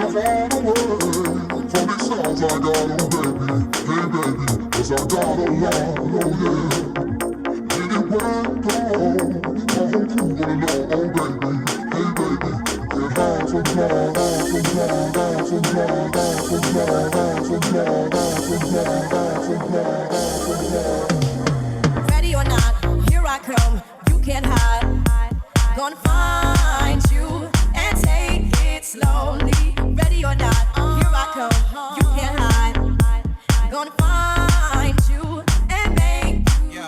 Ready or not, here I come. You can't hide. Gonna find you and take it slowly. Ready or not, here I come. You can't hide. Gonna find you and make you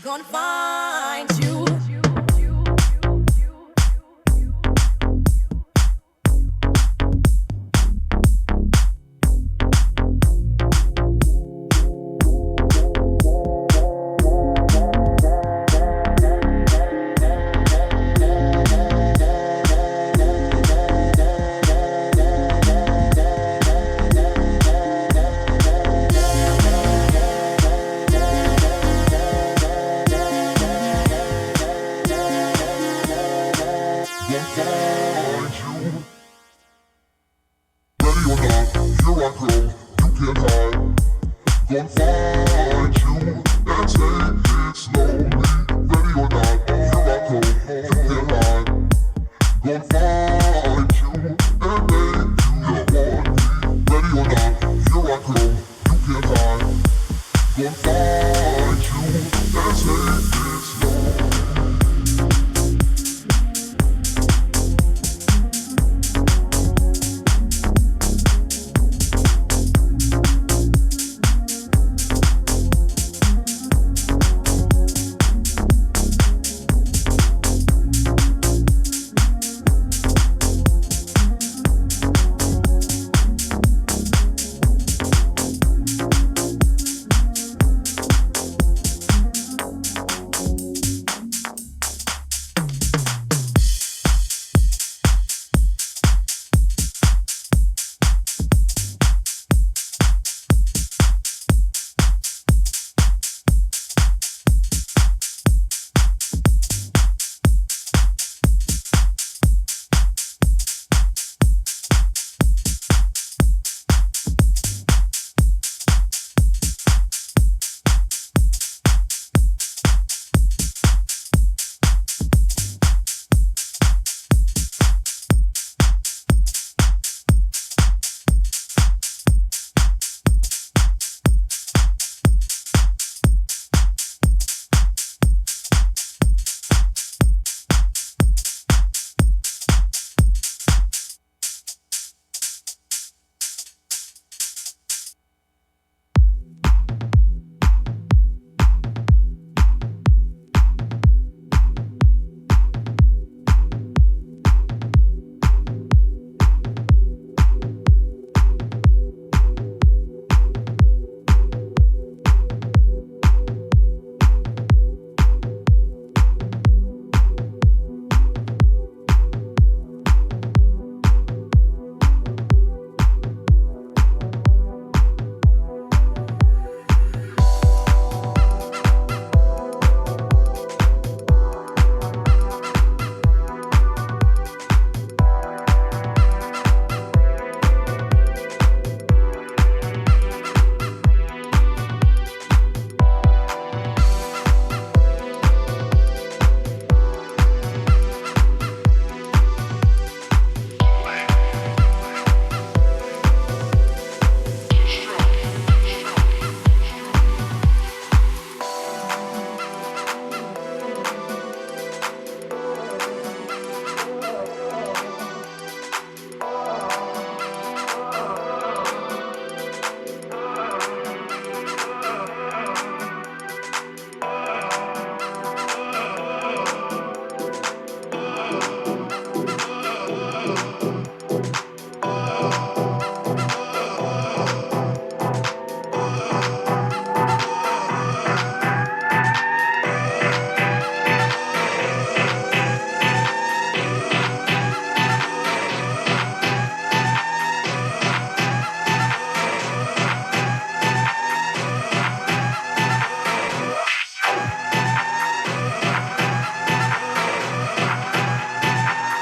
gonna find you.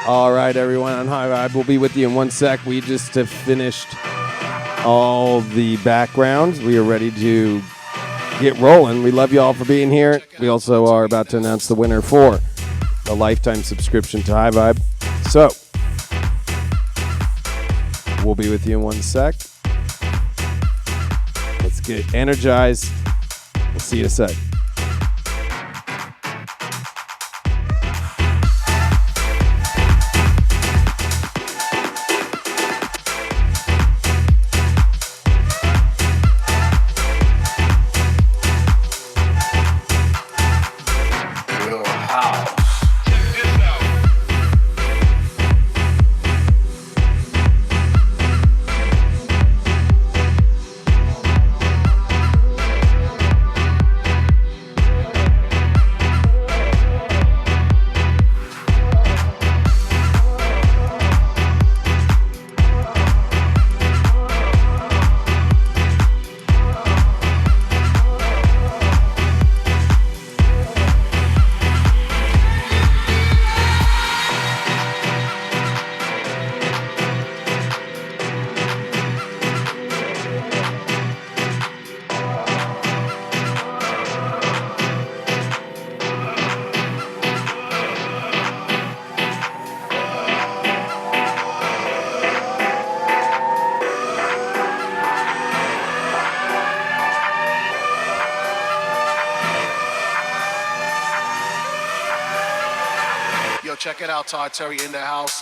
All right, everyone on High Vibe. We'll be with you in 1 sec. We just have finished all the backgrounds. We are ready to get rolling. We love you all for being here. We also are about to announce the winner for the lifetime subscription to High Vibe. So, we'll be with you in 1 sec. Let's get energized. We'll see you in a sec. Check it out, Todd Terry in the house.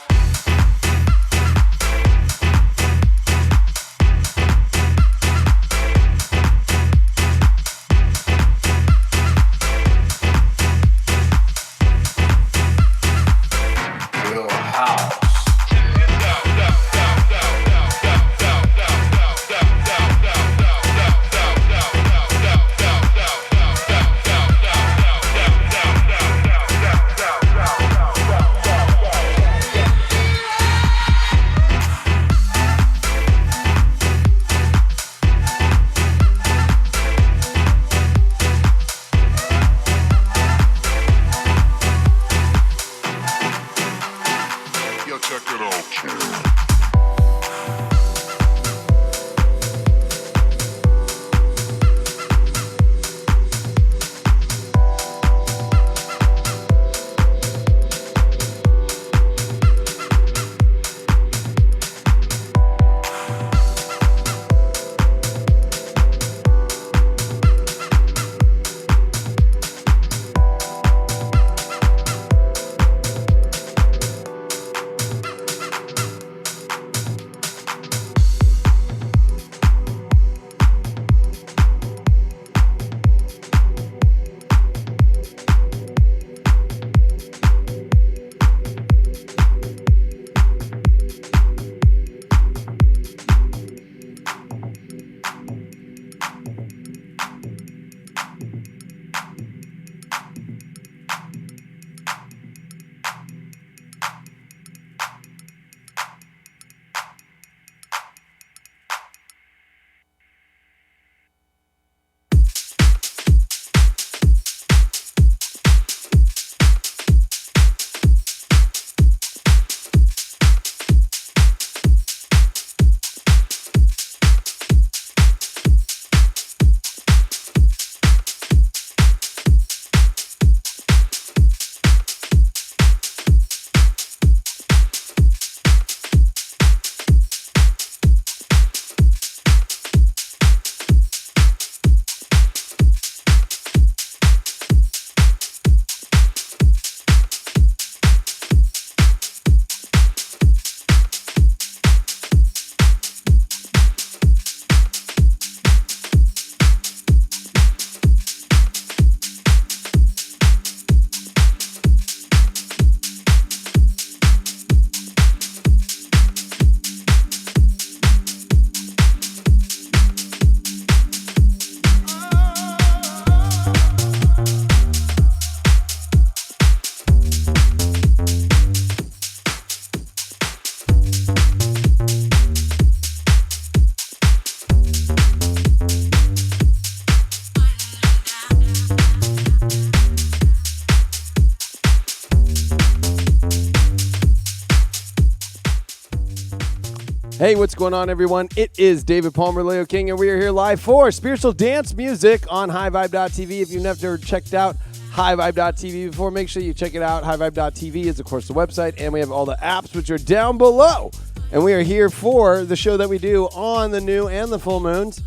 Hey, what's going on, everyone? It is David Palmer, Leo King, and we are here live for Spiritual Dance Music on highvibe.tv. If you've never checked out highvibe.tv before, make sure you check it out. Highvibe.tv is, of course, the website, and we have all the apps, which are down below. And we are here for the show that we do on the new and the full moons.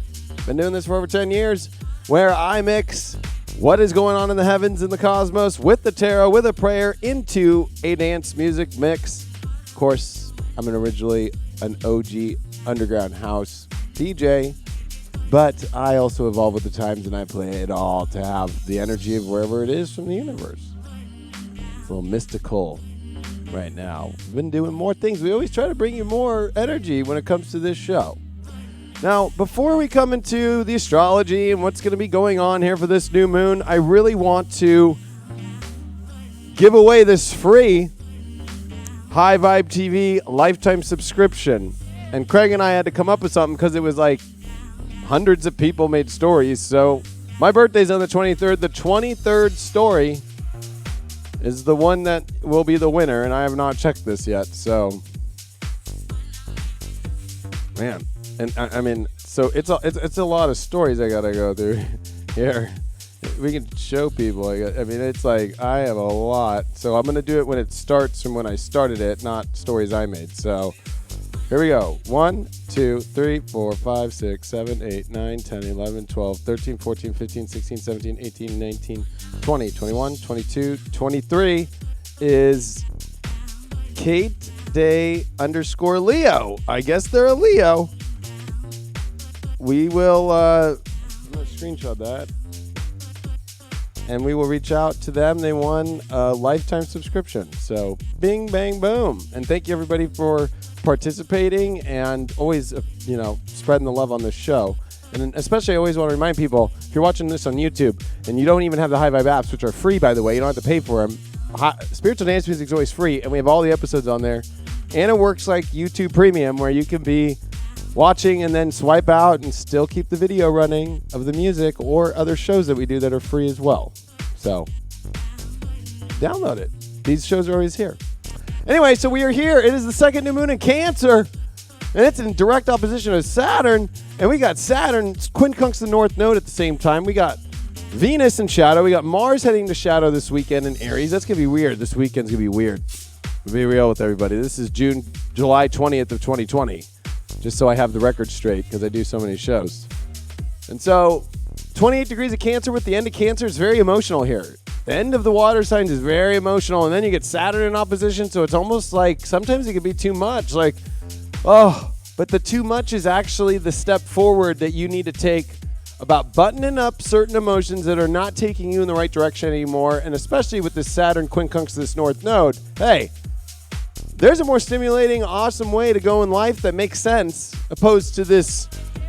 Been doing this for over 10 years, where I mix what is going on in the heavens and the cosmos with the tarot, with a prayer, into a dance music mix. Of course, I'm originally an OG underground house DJ, but I also evolve with the times and I play it all to have the energy of wherever it is from the universe. It's a little mystical right now. We've been doing more things. We always try to bring you more energy when it comes to this show. Now, before we come into the astrology and what's going to be going on here for this new moon, I really want to give away this free High Vibe TV lifetime subscription. And Craig and I had to come up with something because it was like hundreds of people made stories. So my birthday's on the 23rd. The 23rd story is the one that will be the winner, and I have not checked this yet. So, man, and I mean, so it's a lot of stories I gotta go through here. We can show people. I mean, it's like I have a lot. So I'm going to do it when it starts from when I started it, not stories I made. So here we go. 1, 2, 3, 4, 5, 6, 7, 8, 9, 10, 11, 12, 13, 14, 15, 16, 17, 18, 19, 20, 21, 22, 23 is Kate Day _ Leo. I guess they're a Leo. We will I'm going to screenshot that. And we will reach out to them. They won a lifetime subscription. So bing, bang, boom. And thank you, everybody, for participating and always, spreading the love on this show. And especially, I always want to remind people, if you're watching this on YouTube and you don't even have the High Vibe apps, which are free, by the way, you don't have to pay for them. Spiritual Dance Music is always free, and we have all the episodes on there. And it works like YouTube Premium, where you can be watching and then swipe out and still keep the video running of the music or other shows that we do that are free as well. So download it. These shows are always here. Anyway, so we are here. It is the second new moon in Cancer, and it's in direct opposition to Saturn. And we got Saturn quincunx the North Node at the same time. We got Venus in shadow. We got Mars heading to shadow this weekend in Aries. That's going to be weird. This weekend's going to be weird. We'll be real with everybody. This is July 20th of 2020. Just so I have the record straight, because I do so many shows. And so 28 degrees of Cancer with the end of Cancer is very emotional here. The end of the water signs is very emotional, and then you get Saturn in opposition, so it's almost like sometimes it can be too much. Like, but the too much is actually the step forward that you need to take about buttoning up certain emotions that are not taking you in the right direction anymore, and especially with this Saturn quincunx this North Node. Hey, there's a more stimulating, awesome way to go in life that makes sense, opposed to this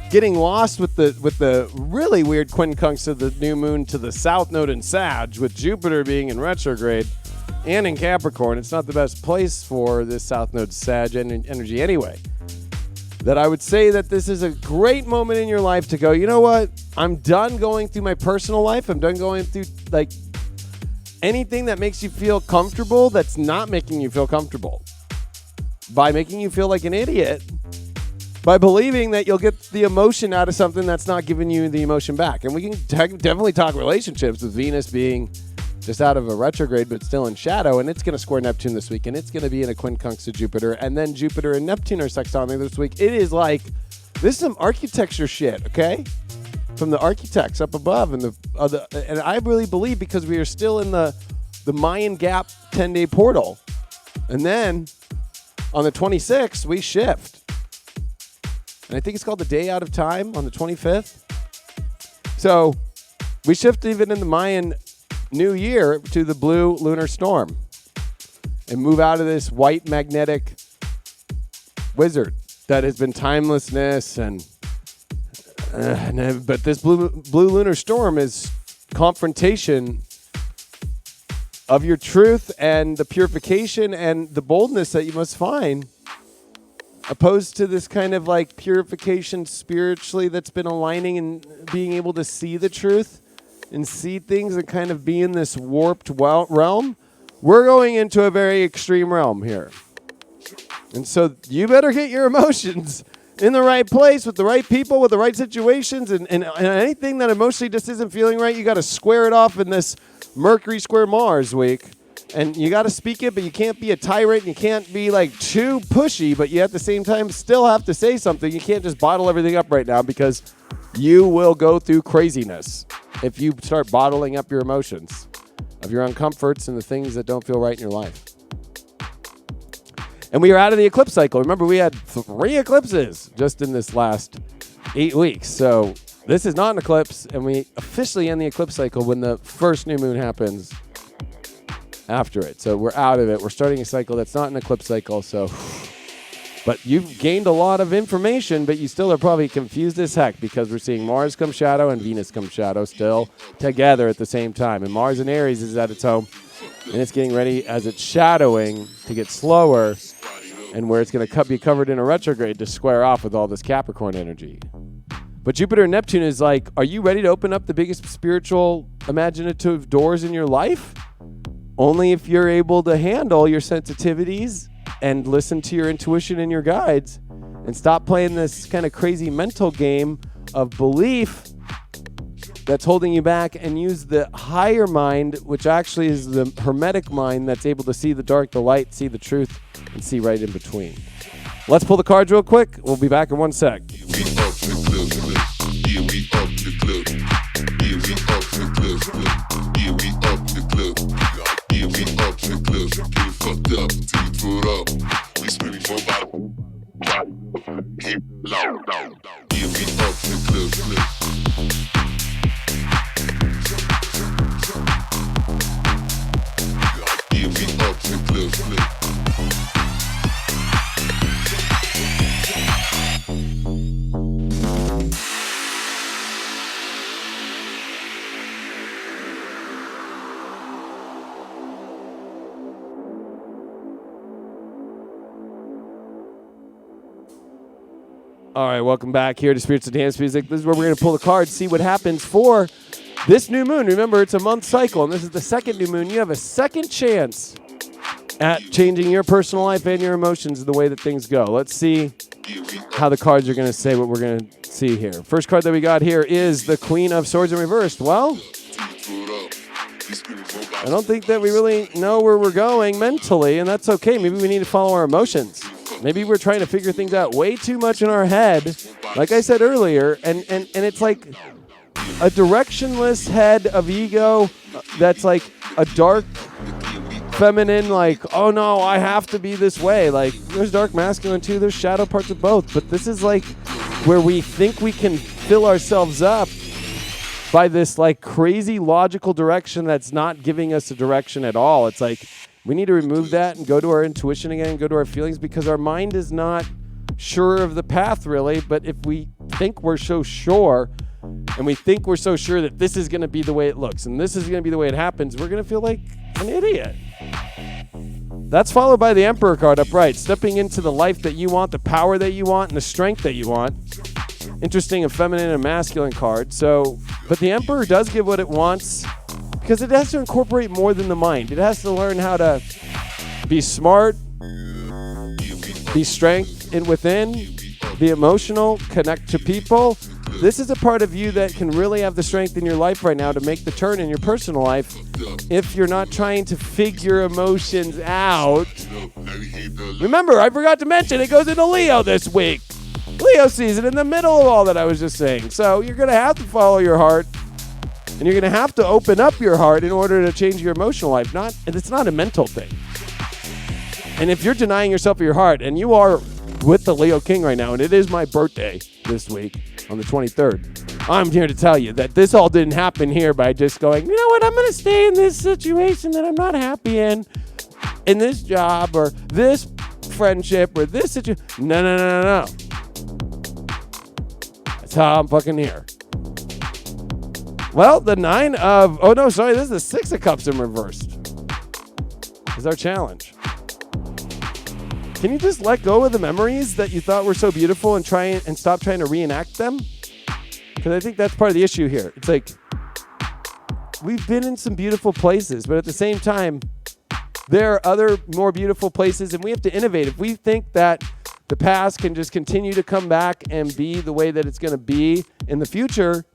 getting lost with the really weird quincunx of the new moon to the South Node in Sag, with Jupiter being in retrograde and in Capricorn. It's not the best place for this South Node Sag energy anyway. That I would say that this is a great moment in your life to go, you know what? I'm done going through my personal life. I'm done going through like anything that makes you feel comfortable that's not making you feel comfortable. By making you feel like an idiot, by believing that you'll get the emotion out of something that's not giving you the emotion back. And we can definitely talk relationships, with Venus being just out of a retrograde but still in shadow, and it's going to square Neptune this week, and it's going to be in a quincunx to Jupiter, and then Jupiter and Neptune are sextiling this week. It is like, this is some architecture shit, okay? From the architects up above, and and I really believe, because we are still in the Mayan Gap 10-day portal, and then on the 26th, we shift. And I think it's called the Day Out of Time on the 25th. So we shift even in the Mayan New Year to the blue lunar storm and move out of this white magnetic wizard that has been timelessness. But this blue lunar storm is confrontation of your truth and the purification and the boldness that you must find, opposed to this kind of like purification spiritually that's been aligning and being able to see the truth and see things and kind of be in this warped realm. We're going into a very extreme realm here. And so you better get your emotions in the right place with the right people, with the right situations, and anything that emotionally just isn't feeling right, you got to square it off in this Mercury square Mars week. And you got to speak it, but you can't be a tyrant. And you can't be like too pushy, but you at the same time still have to say something. You can't just bottle everything up right now because you will go through craziness if you start bottling up your emotions of your uncomforts and the things that don't feel right in your life. And we are out of the eclipse cycle. Remember, we had 3 eclipses just in this last 8 weeks. So this is not an eclipse, and we officially end the eclipse cycle when the first new moon happens after it. So we're out of it. We're starting a cycle that's not an eclipse cycle. So, but you've gained a lot of information, but you still are probably confused as heck because we're seeing Mars come shadow and Venus come shadow still together at the same time. And Mars in Aries is at its home, and it's getting ready as it's shadowing to get slower, and where it's going to be covered in a retrograde to square off with all this Capricorn energy. But Jupiter and Neptune is like, are you ready to open up the biggest spiritual, imaginative doors in your life? Only if you're able to handle your sensitivities and listen to your intuition and your guides and stop playing this kind of crazy mental game of belief that's holding you back and use the higher mind, which actually is the hermetic mind that's able to see the dark, the light, see the truth, and see right in between. Let's pull the cards real quick. We'll be back in 1 sec. All right, welcome back here to Spirits of Dance Music. This is where we're going to pull the cards, see what happens for this new moon. Remember, it's a month cycle, and this is the second new moon. You have a second chance at changing your personal life and your emotions in the way that things go. Let's see how the cards are going to say what we're going to see here. First card that we got here is the Queen of Swords in reversed. Well, I don't think that we really know where we're going mentally, and that's okay. Maybe we need to follow our emotions. Maybe we're trying to figure things out way too much in our head, like I said earlier, and it's like a directionless head of ego that's like a dark feminine, like, oh no, I have to be this way. Like, there's dark masculine too, there's shadow parts of both, but this is like where we think we can fill ourselves up by this like crazy logical direction that's not giving us a direction at all. It's like, we need to remove that and go to our intuition again and go to our feelings because our mind is not sure of the path really. But if we think we're so sure and we think we're so sure that this is going to be the way it looks and this is going to be the way it happens, we're going to feel like an idiot. That's followed by the Emperor card upright, stepping into the life that you want, the power that you want, and the strength that you want. Interesting, a feminine and masculine card. So, but the Emperor does give what it wants, because it has to incorporate more than the mind. It has to learn how to be smart, be strength in within, be emotional, connect to people. This is a part of you that can really have the strength in your life right now to make the turn in your personal life if you're not trying to figure emotions out. Remember, I forgot to mention it goes into Leo this week. Leo season in the middle of all that I was just saying. So you're going to have to follow your heart. And you're going to have to open up your heart in order to change your emotional life. It's not a mental thing. And if you're denying yourself of your heart, and you are with the Leo King right now, and it is my birthday this week on the 23rd, I'm here to tell you that this all didn't happen here by just going, you know what, I'm going to stay in this situation that I'm not happy in this job, or this friendship, or this situation. No. That's how I'm fucking here. Well, the this is the 6 of Cups in reversed. Is our challenge. Can you just let go of the memories that you thought were so beautiful and stop trying to reenact them? Because I think that's part of the issue here. It's like, we've been in some beautiful places, but at the same time, there are other more beautiful places, and we have to innovate. If we think that the past can just continue to come back and be the way that it's going to be in the future,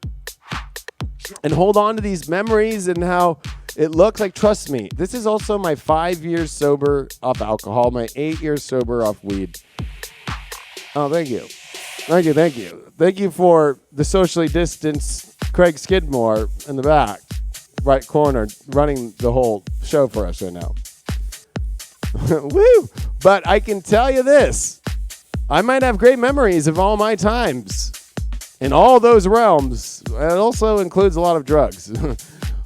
and hold on to these memories and how it looks like, trust me, this is also my 5 years sober off alcohol, my 8 years sober off weed. Oh, thank you. Thank you, thank you. Thank you for the socially distanced Craig Skidmore in the back, right corner, running the whole show for us right now. Woo! But I can tell you this. I might have great memories of all my times in all those realms. It also includes a lot of drugs.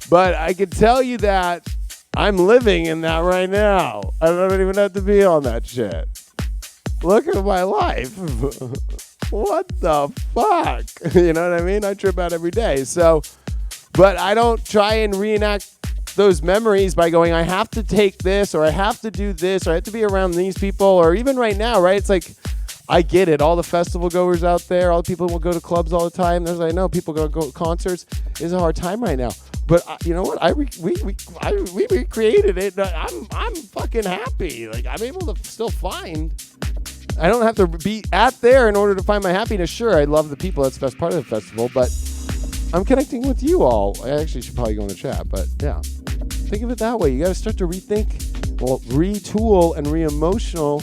But I can tell you that I'm living in that right now. I don't even have to be on that shit. Look at my life. What the fuck? You know what I mean? I trip out every day. So, but I don't try and reenact those memories by going, I have to take this, or I have to do this, or I have to be around these people, or even right now, right? It's like, I get it. All the festival goers out there, all the people will go to clubs all the time. There's, I know people go to concerts. It's a hard time right now. But you know what? We recreated it. I'm fucking happy. Like, I'm able to still find. I don't have to be at there in order to find my happiness. Sure, I love the people. That's the best part of the festival. But I'm connecting with you all. I actually should probably go in the chat. But yeah, think of it that way. You got to start to rethink, well, retool and re-emotional.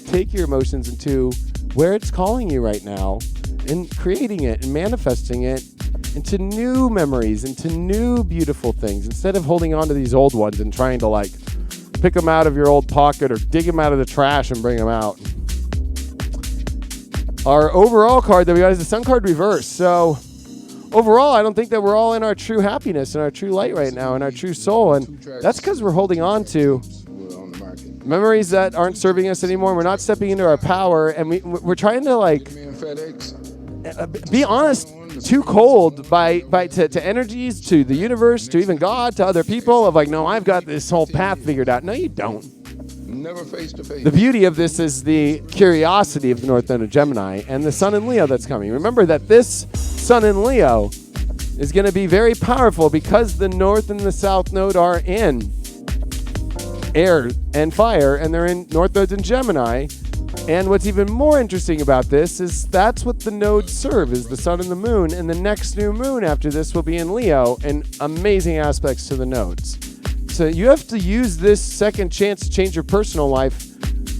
Take your emotions into where it's calling you right now, and creating it and manifesting it into new memories, into new beautiful things, instead of holding on to these old ones and trying to like pick them out of your old pocket or dig them out of the trash and bring them out. Our overall card that we got is the Sun card reverse. So overall, I don't think that we're all in our true happiness and our true light right now and our true soul. And that's because we're holding on to memories that aren't serving us anymore. We're not stepping into our power, and we're trying to like be honest, too cold to energies, to the universe, to even God, to other people, of like, no, I've got this whole path figured out. No, you don't. Never face to face. The beauty of this is the curiosity of the North Node of Gemini and the Sun in Leo that's coming. Remember that this Sun in Leo is going to be very powerful because the North and the South Node are in air and fire, and they're in North Nodes in Gemini. And what's even more interesting about this is that's what the nodes serve, is the Sun and the Moon, and the next new moon after this will be in Leo, and amazing aspects to the nodes. So you have to use this second chance to change your personal life,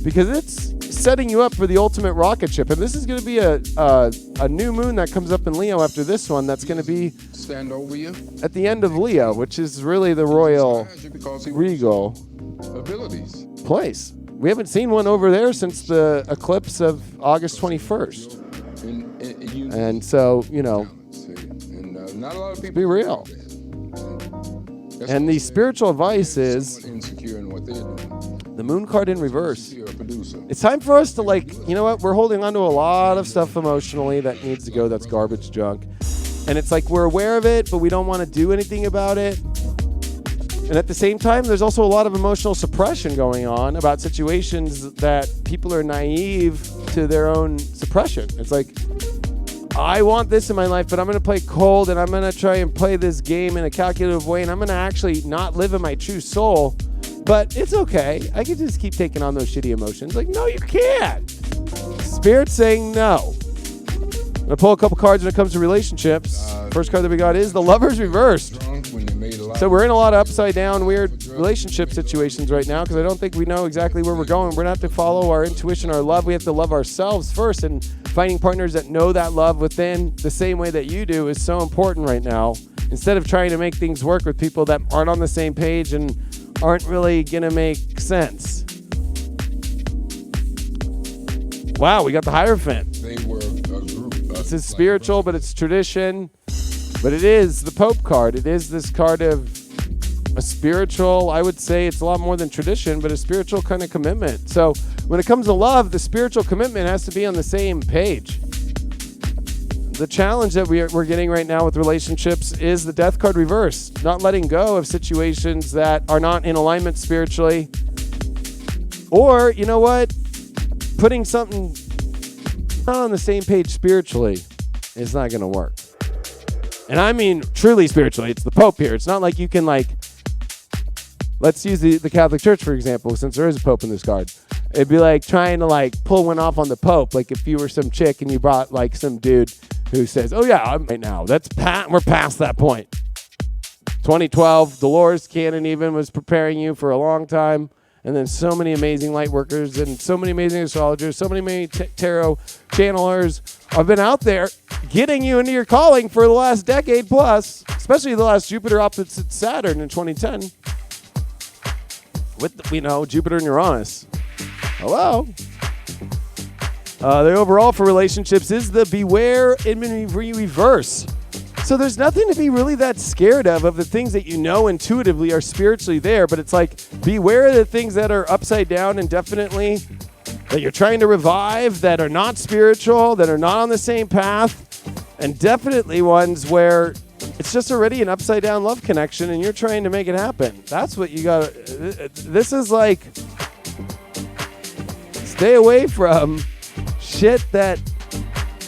because it's setting you up for the ultimate rocket ship. And this is going to be a new moon that comes up in Leo after this one that's going to be stand over you at the end of Leo, which is really the royal regal abilities place. We haven't seen one over there since the eclipse of August 21st. And so, you know, not a lot of people be real. And the spiritual advice is insecure in what they're doing. The moon card in reverse. It's time for us to, like, you know what? We're holding on to a lot of stuff emotionally that needs to go. That's garbage junk. And it's like we're aware of it, but we don't want to do anything about it. And at the same time, there's also a lot of emotional suppression going on about situations that people are naive to their own suppression. It's like, I want this in my life, but I'm going to play cold, and I'm going to try and play this game in a calculative way, and I'm going to actually not live in my true soul. But it's okay. I can just keep taking on those shitty emotions. Like, no, you can't. Spirit's saying no. I'm going to pull a couple cards when it comes to relationships. First card that we got is the Lover's reversed. So we're in a lot of upside down, weird relationship situations right now because I don't think we know exactly where we're going. We're going to have to follow our intuition, our love. We have to love ourselves first, and finding partners that know that love within the same way that you do is so important right now. Instead of trying to make things work with people that aren't on the same page and aren't really going to make sense. Wow, we got the Hierophant. They were a group. This is spiritual, but it's tradition. But it is the Pope card. It is this card of a spiritual, I would say it's a lot more than tradition, but a spiritual kind of commitment. So when it comes to love, the spiritual commitment has to be on the same page. The challenge that we're getting right now with relationships is the Death card reverse. Not letting go of situations that are not in alignment spiritually. Or, you know what? Putting something not on the same page spiritually is not going to work. And I mean truly spiritually. It's the Pope here. It's not like you can like let's use the Catholic Church, for example, since there is a Pope in this card. It'd be like trying to like pull one off on the Pope. Like if you were some chick and you brought like some dude who says, oh yeah, I'm right now. We're past that point. 2012, Dolores Cannon even was preparing you for a long time. And then so many amazing light workers and so many amazing astrologers, so many tarot channelers have been out there getting you into your calling for the last decade plus, especially the last Jupiter opposite Saturn in 2010. With, Jupiter and Uranus. Hello. The overall for relationships is the beware in reverse. So there's nothing to be really that scared of the things that you know intuitively are spiritually there, but it's like beware of the things that are upside down and definitely that you're trying to revive, that are not spiritual, that are not on the same path, and definitely ones where it's just already an upside down love connection and you're trying to make it happen. That's what you got. This is like, stay away from shit that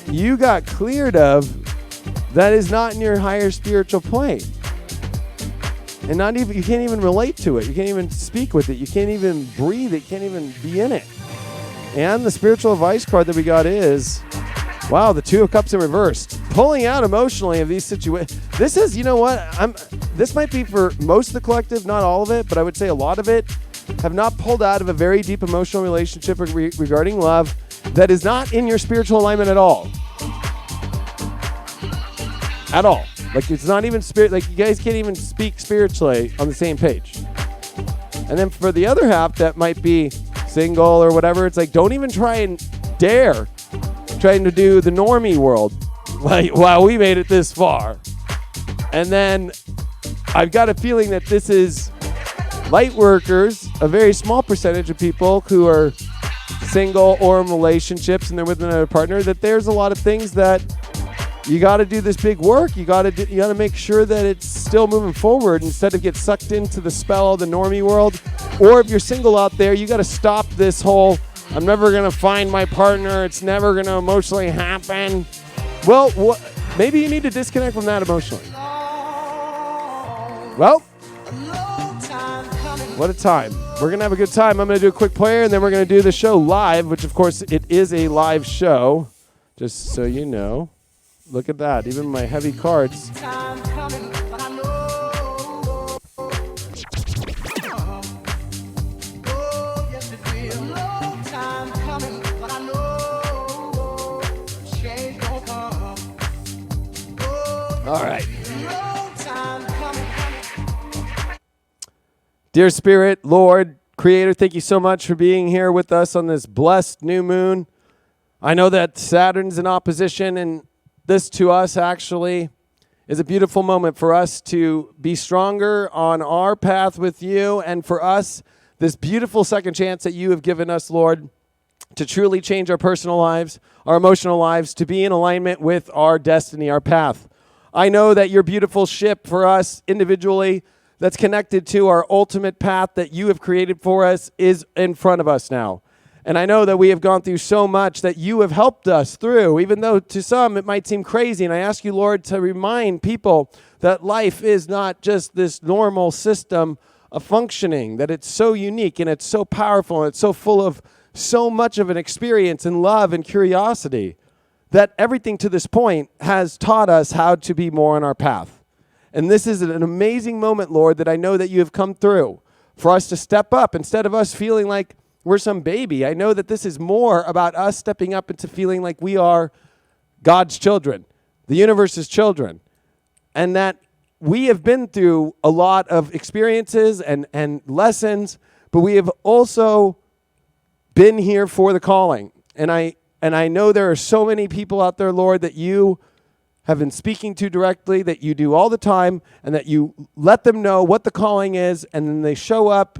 you got cleared of that is not in your higher spiritual plane. And not even, you can't even relate to it. You can't even speak with it. You can't even breathe it. You can't even be in it. And the spiritual advice card that we got is, wow, the Two of Cups in reversed. Pulling out emotionally of these situations. This is, you know what? This might be for most of the collective, not all of it, but I would say a lot of it have not pulled out of a very deep emotional relationship regarding love that is not in your spiritual alignment at all. At all. Like, it's not even spirit. Like, you guys can't even speak spiritually on the same page. And then for the other half that might be single or whatever, it's like, don't even try and dare trying to do the normie world. Like, wow, we made it this far. And then I've got a feeling that this is light workers, a very small percentage of people who are single or in relationships and they're with another partner, that there's a lot of things that you got to do this big work. You got to make sure that it's still moving forward instead of get sucked into the spell of the normie world. Or if you're single out there, you got to stop this whole, I'm never going to find my partner. It's never going to emotionally happen. Well, maybe you need to disconnect from that emotionally. Well, what a time. We're going to have a good time. I'm going to do a quick prayer, and then we're going to do the show live, which, of course, it is a live show, just so you know. Look at that. Even my heavy cards. All right. Dear Spirit, Lord, Creator, thank you so much for being here with us on this blessed new moon. I know that Saturn's in opposition, and this to us actually is a beautiful moment for us to be stronger on our path with you, and for us, this beautiful second chance that you have given us, Lord, to truly change our personal lives, our emotional lives, to be in alignment with our destiny, our path. I know that your beautiful ship for us individually that's connected to our ultimate path that you have created for us is in front of us now. And I know that we have gone through so much that you have helped us through, even though to some it might seem crazy. And I ask you, Lord, to remind people that life is not just this normal system of functioning, that it's so unique and it's so powerful and it's so full of so much of an experience and love and curiosity, that everything to this point has taught us how to be more on our path. And this is an amazing moment, Lord, that I know that you have come through for us to step up instead of us feeling like we're some baby. I know that this is more about us stepping up into feeling like we are God's children, the universe's children, and that we have been through a lot of experiences and lessons, but we have also been here for the calling. And I know there are so many people out there, Lord, that you have been speaking to directly, that you do all the time, and that you let them know what the calling is, and then they show up.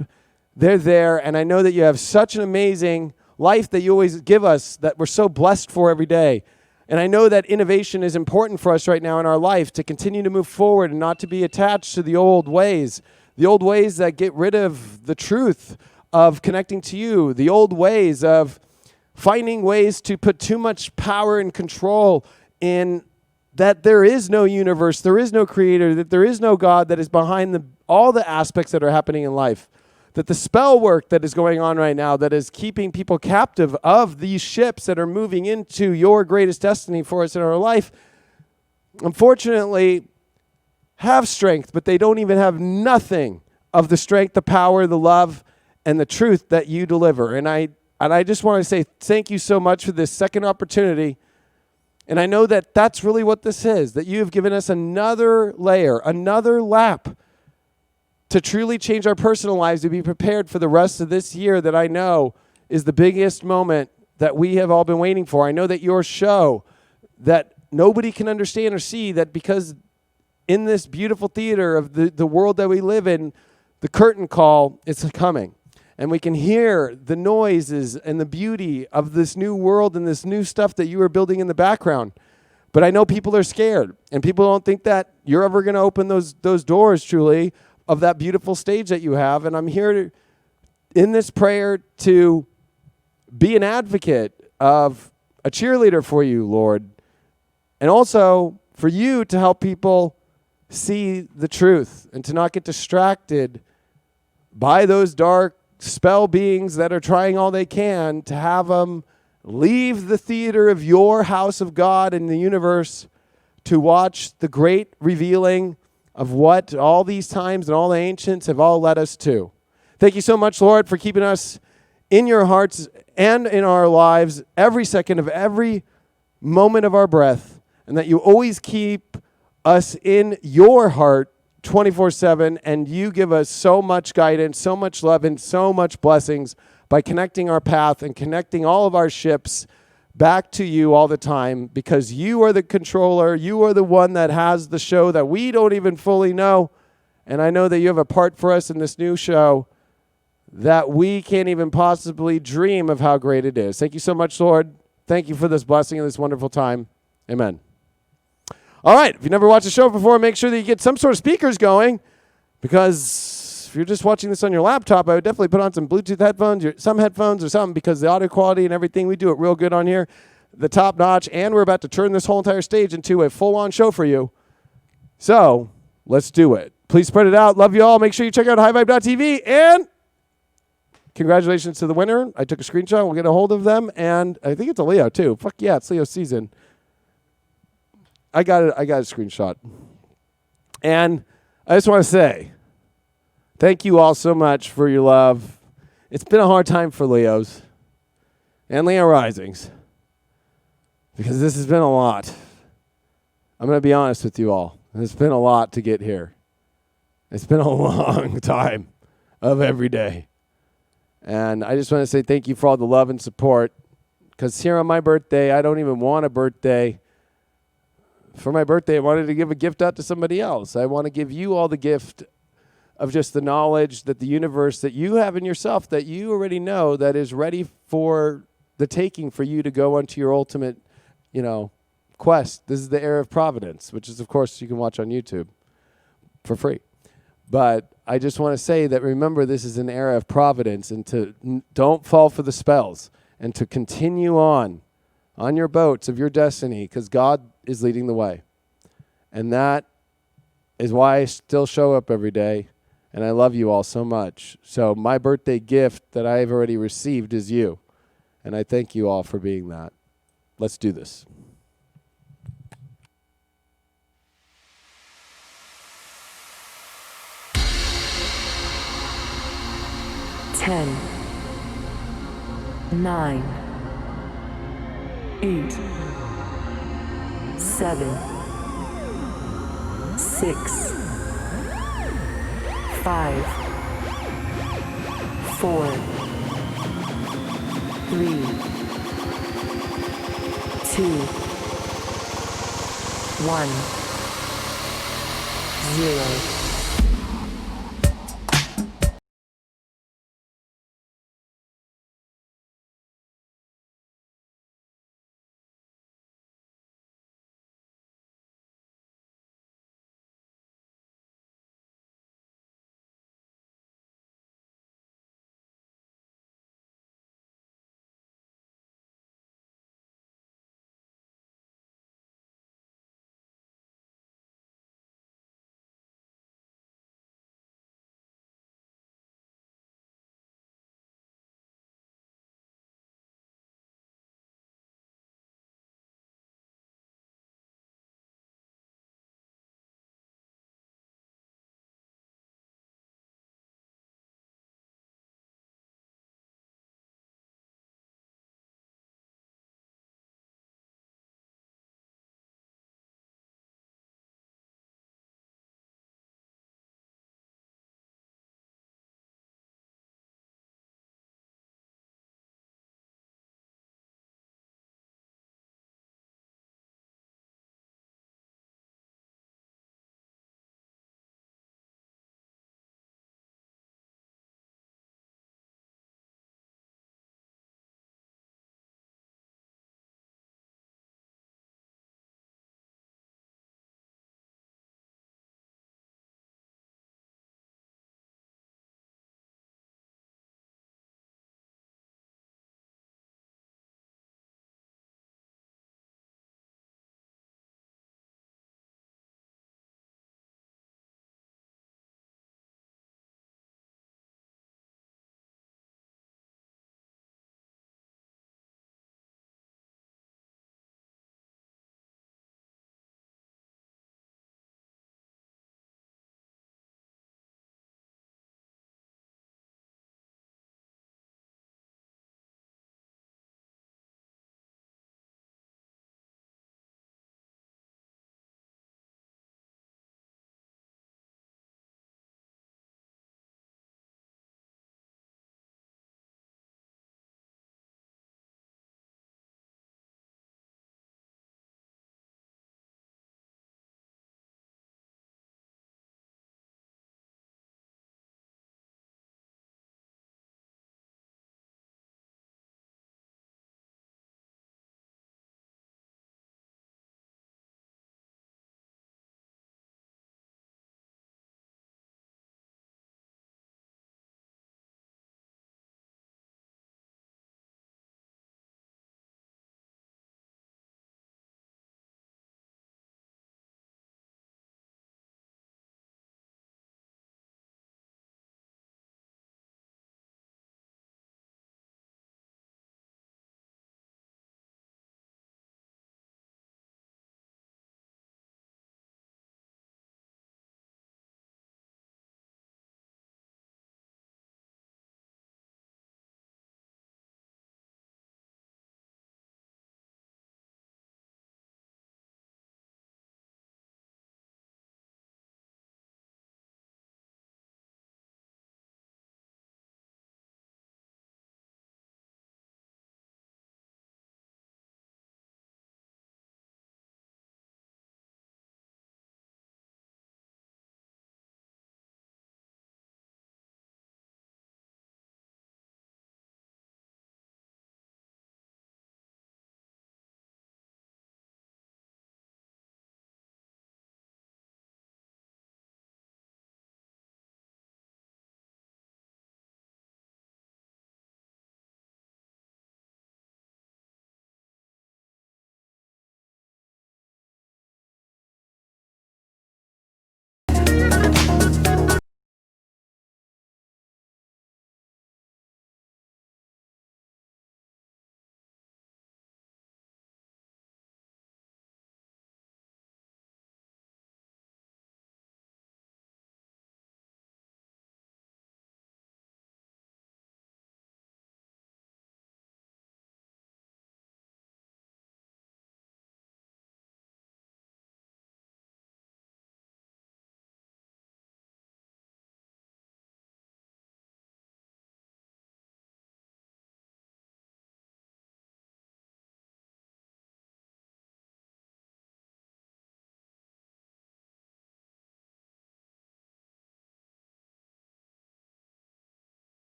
They're there, and I know that you have such an amazing life that you always give us that we're so blessed for every day. And I know that innovation is important for us right now in our life to continue to move forward and not to be attached to the old ways that get rid of the truth of connecting to you, the old ways of finding ways to put too much power and control in that there is no universe, there is no creator, that there is no God that is behind all the aspects that are happening in life, that the spell work that is going on right now that is keeping people captive of these ships that are moving into your greatest destiny for us in our life, unfortunately, have strength, but they don't even have nothing of the strength, the power, the love, and the truth that you deliver. And I just want to say thank you so much for this second opportunity. And I know that that's really what this is, that you have given us another layer, another lap to truly change our personal lives, to be prepared for the rest of this year that I know is the biggest moment that we have all been waiting for. I know that your show, that nobody can understand or see, that because in this beautiful theater of the world that we live in, the curtain call is coming. And we can hear the noises and the beauty of this new world and this new stuff that you are building in the background. But I know people are scared, and people don't think that you're ever going to open those doors truly of that beautiful stage that you have. And I'm here in this prayer to be an advocate of a cheerleader for you, Lord, and also for you to help people see the truth and to not get distracted by those dark spell beings that are trying all they can to have them leave the theater of your house of God in the universe to watch the great revealing of what all these times and all the ancients have all led us to. Thank you so much, Lord, for keeping us in your hearts and in our lives every second of every moment of our breath, and that you always keep us in your heart 24/7, and you give us so much guidance, so much love, and so much blessings by connecting our path and connecting all of our ships back to you all the time, because you are the controller. You are the one that has the show that we don't even fully know. And I know that you have a part for us in this new show that we can't even possibly dream of how great it is. Thank you so much, Lord. Thank you for this blessing and this wonderful time. Amen. All right, if you never watched the show before, make sure that you get some sort of speakers going, because if you're just watching this on your laptop, I would definitely put on some Bluetooth headphones, some headphones or something, because the audio quality and everything, we do it real good on here, the top notch, and we're about to turn this whole entire stage into a full-on show for you. So let's do it. Please spread it out. Love you all. Make sure you check out highvibe.tv, and congratulations to the winner. I took a screenshot. We'll get a hold of them, and I think it's a Leo too. Fuck yeah, it's Leo season. I got it. I got a screenshot. And I just want to say, thank you all so much for your love. It's been a hard time for Leos and Leo risings, because this has been a lot. I'm going to be honest with you all. It's been a lot to get here. It's been a long time of every day. And I just want to say thank you for all the love and support, because here on my birthday, I don't even want a birthday. For my birthday, I wanted to give a gift out to somebody else. I want to give you all the gift of just the knowledge that the universe that you have in yourself, that you already know, that is ready for the taking for you to go onto your ultimate, quest. This is the era of providence, which is, of course, you can watch on YouTube for free. But I just want to say that, remember, this is an era of providence, and don't fall for the spells, and to continue on your boats of your destiny, because God is leading the way. And that is why I still show up every day, and I love you all so much. So my birthday gift that I have already received is you, and I thank you all for being that. Let's do this. Ten, 9, 8, 7, 6, 5, 4, 3, 2, 1, 0.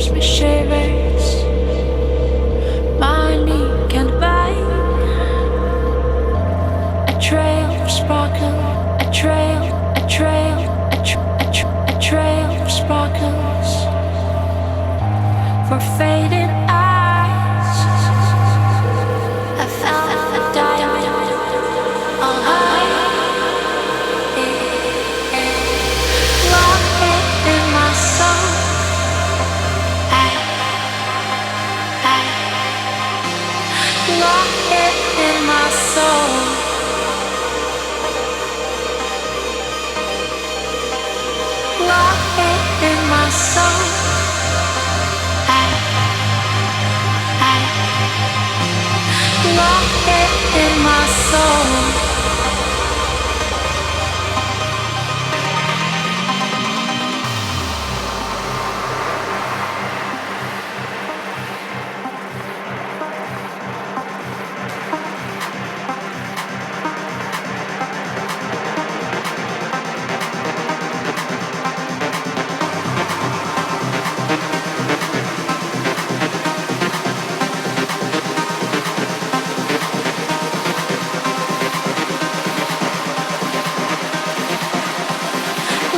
gives me shivers. My knee can't bite. A trail of sparkle, a trail, a trail, a trail of sparkles for faded eyes. I found a diamond on high. Lock it in my soul. Lock it in my soul. Lock it in my soul. Lock it in my soul.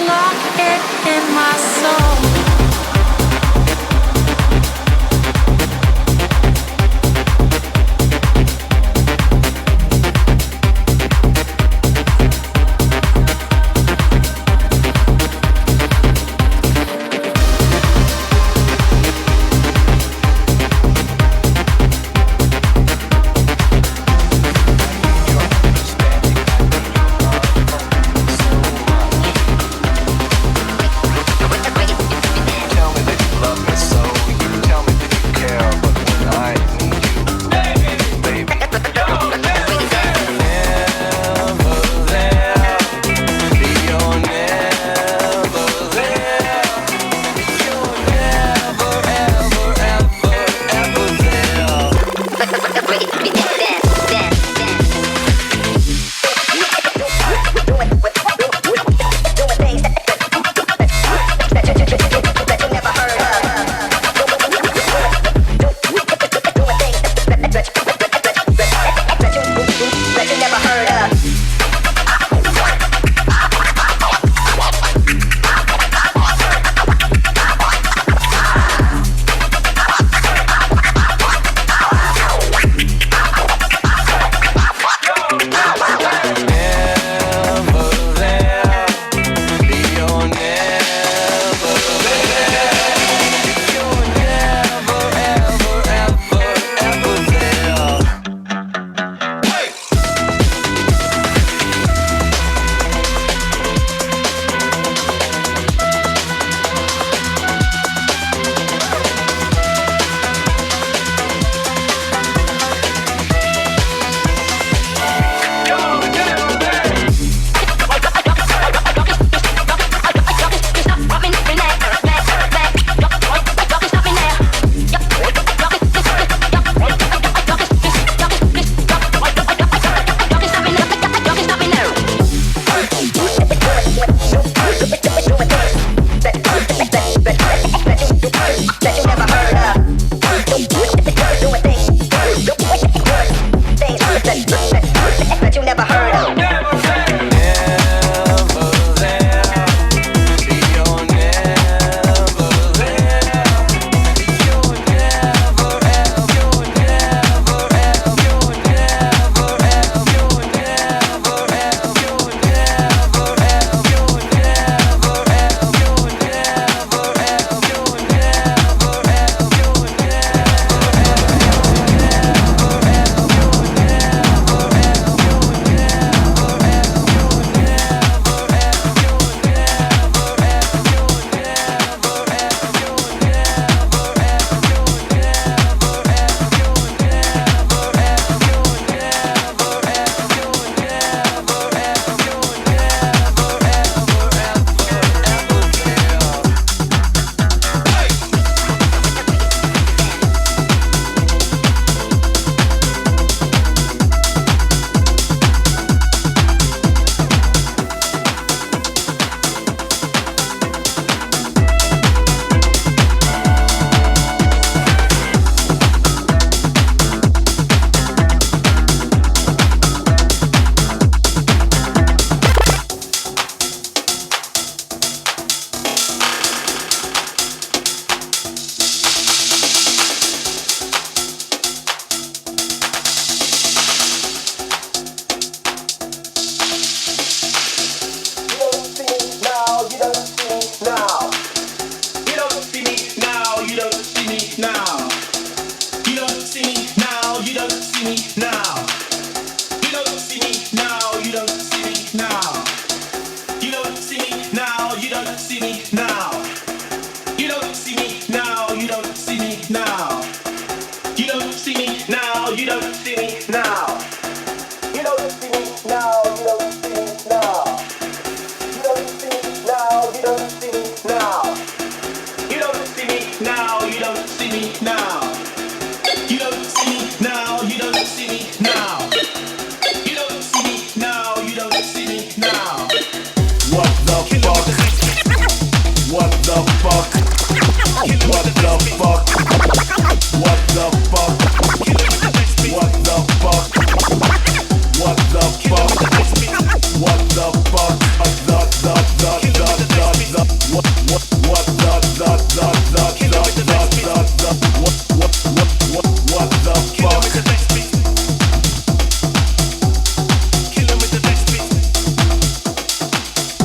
Lock it in my soul. What the fuck? What the fuck? What the fuck? What the fuck? What the fuck? What the fuck?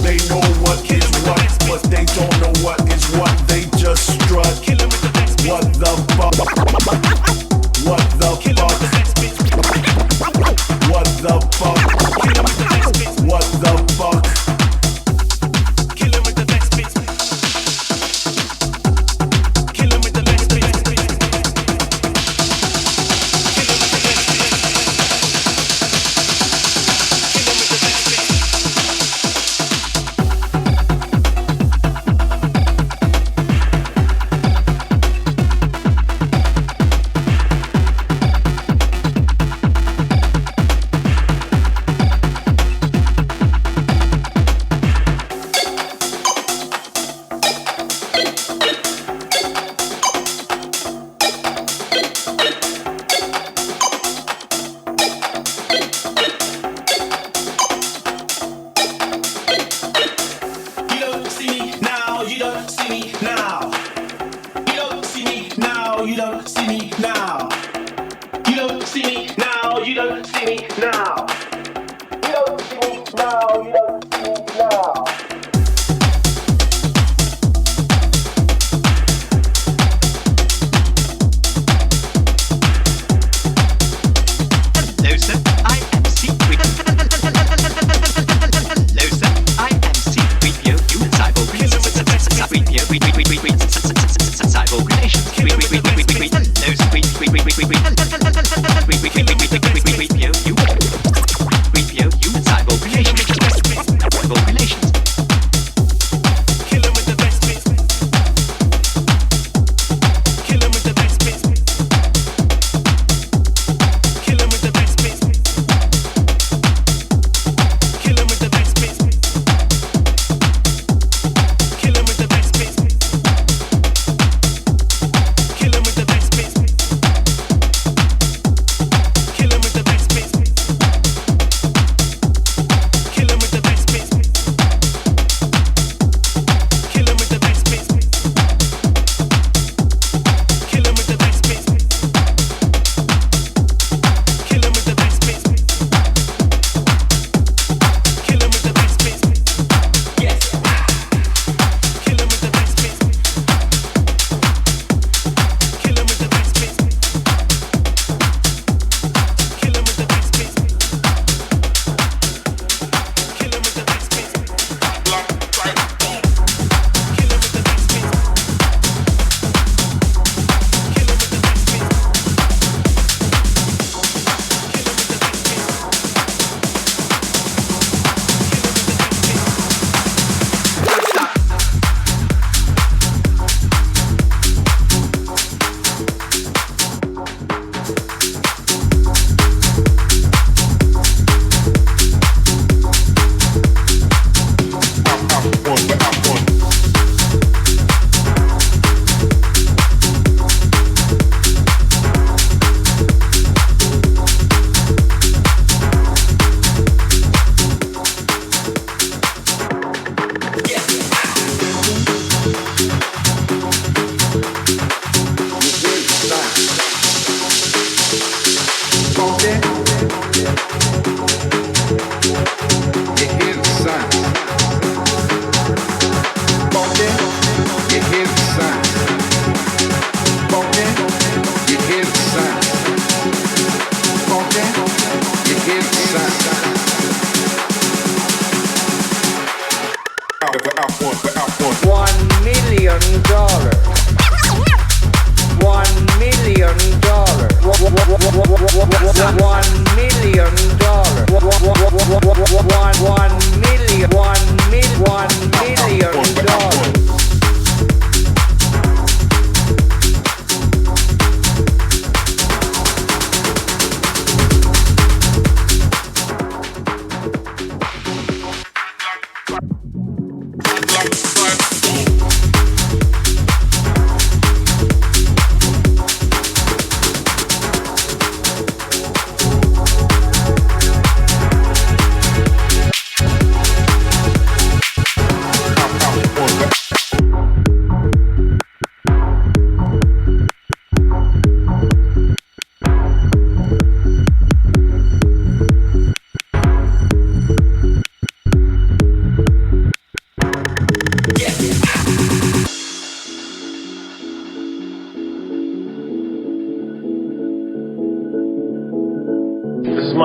They know what is what, but they don't know what is what. They just strut. What the fuck? What the fuck? What the fuck? What the fuck? Review human cyborg creation.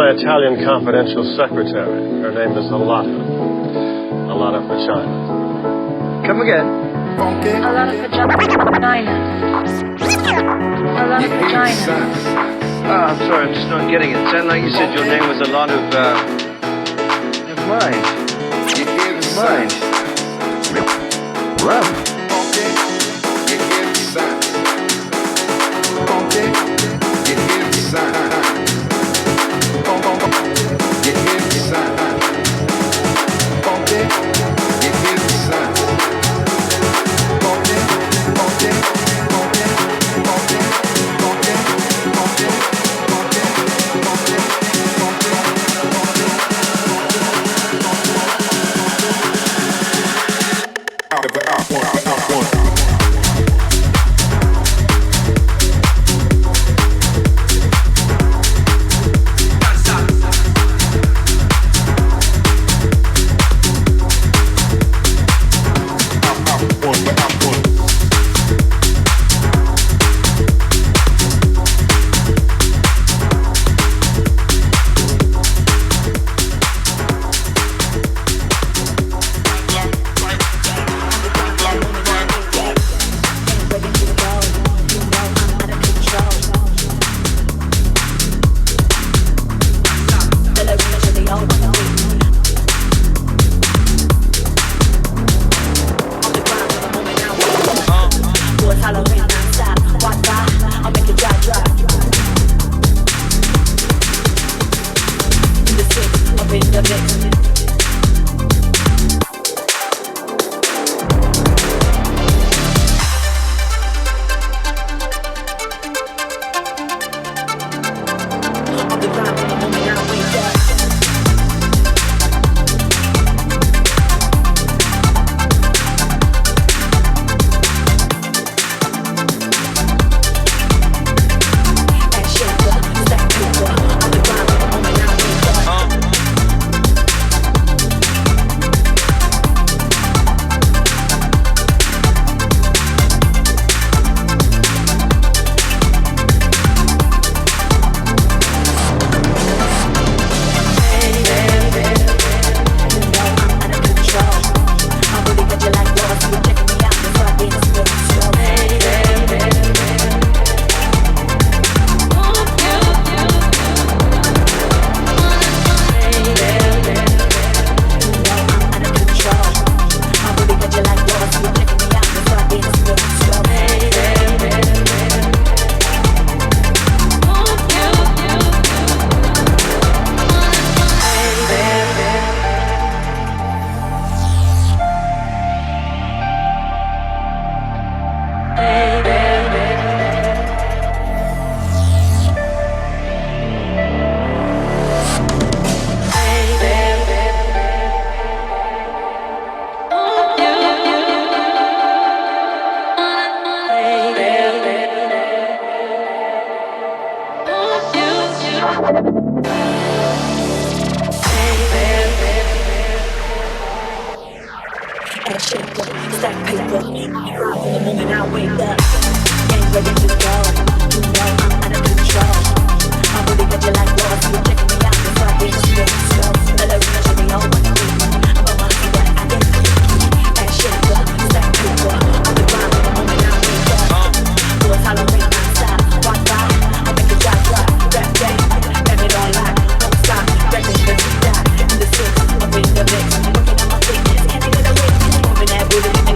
my Italian confidential secretary. Her name is Alana. Alana Vagina. Come again. A lot of vagina. A lot of vagina. I'm sorry, I'm just not getting it. Sound like you said your name was a lot of, never mind. Never mind. Rum.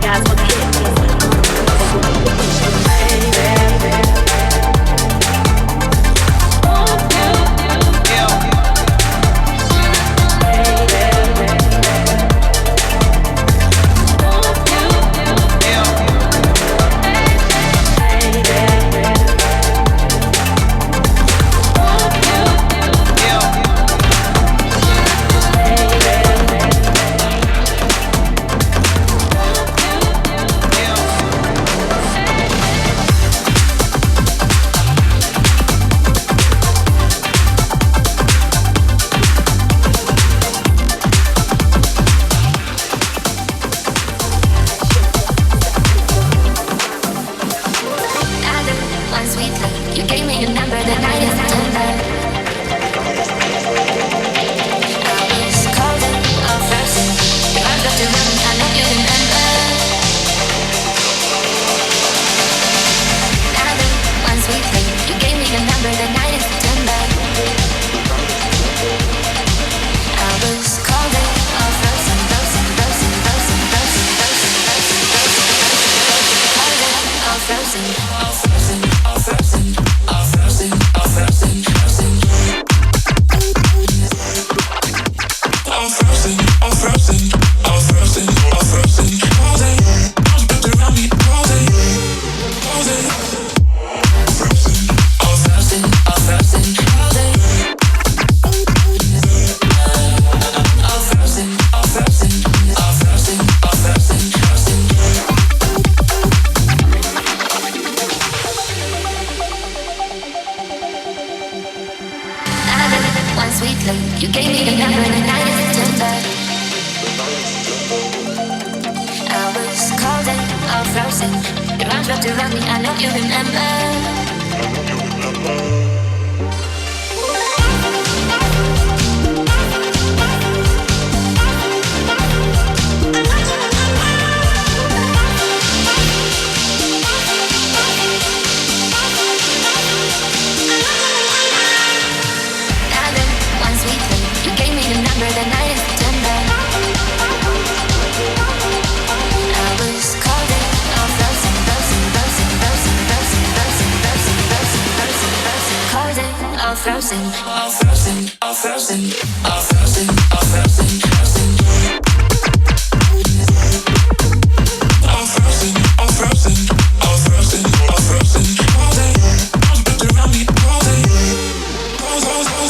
Guys wanna hit me. You gave me the number the night of September. I was cold and all frozen. Your arms wrapped around me, I know you remember. The night is September. I was cold and all frozen, frozen, frozen, frozen, frozen, frozen, frozen, frozen, frozen, frozen, cold and all frozen, all frozen, all frozen, all frozen, all frozen, frozen, all frozen, all frozen, all frozen, all frozen, all day, arms wrapped around me all day, all frozen.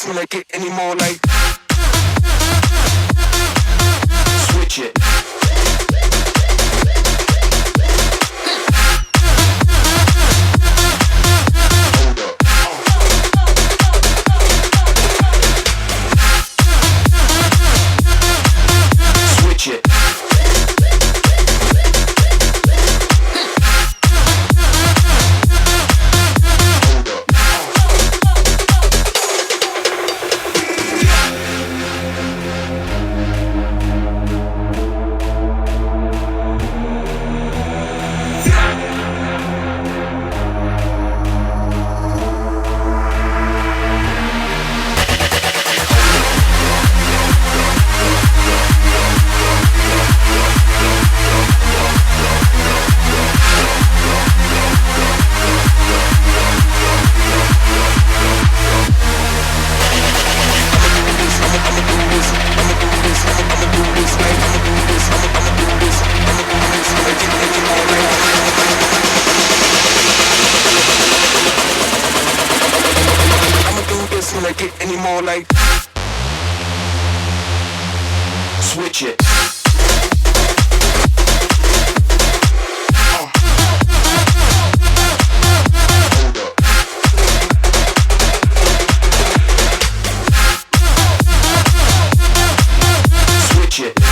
feel like it anymore. Like switch it. Like it anymore, like switch it. Switch it.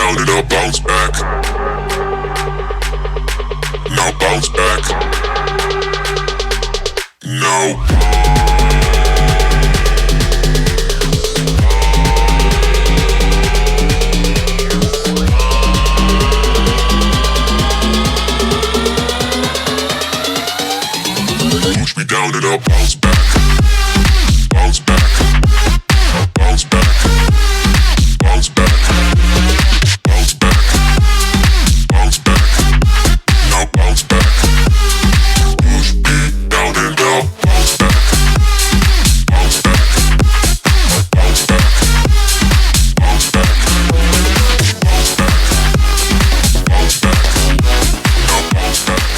down and I'll bounce back. Now bounce back. No. Push me down and I'll bounce back. Bounce back. Bounce back. Bounce back. Bounce back. Bounce back. Now bounce back. Push me down and I'll bounce back. Bounce back. Bounce back. Bounce back. Bounce back. Bounce back. Now bounce back.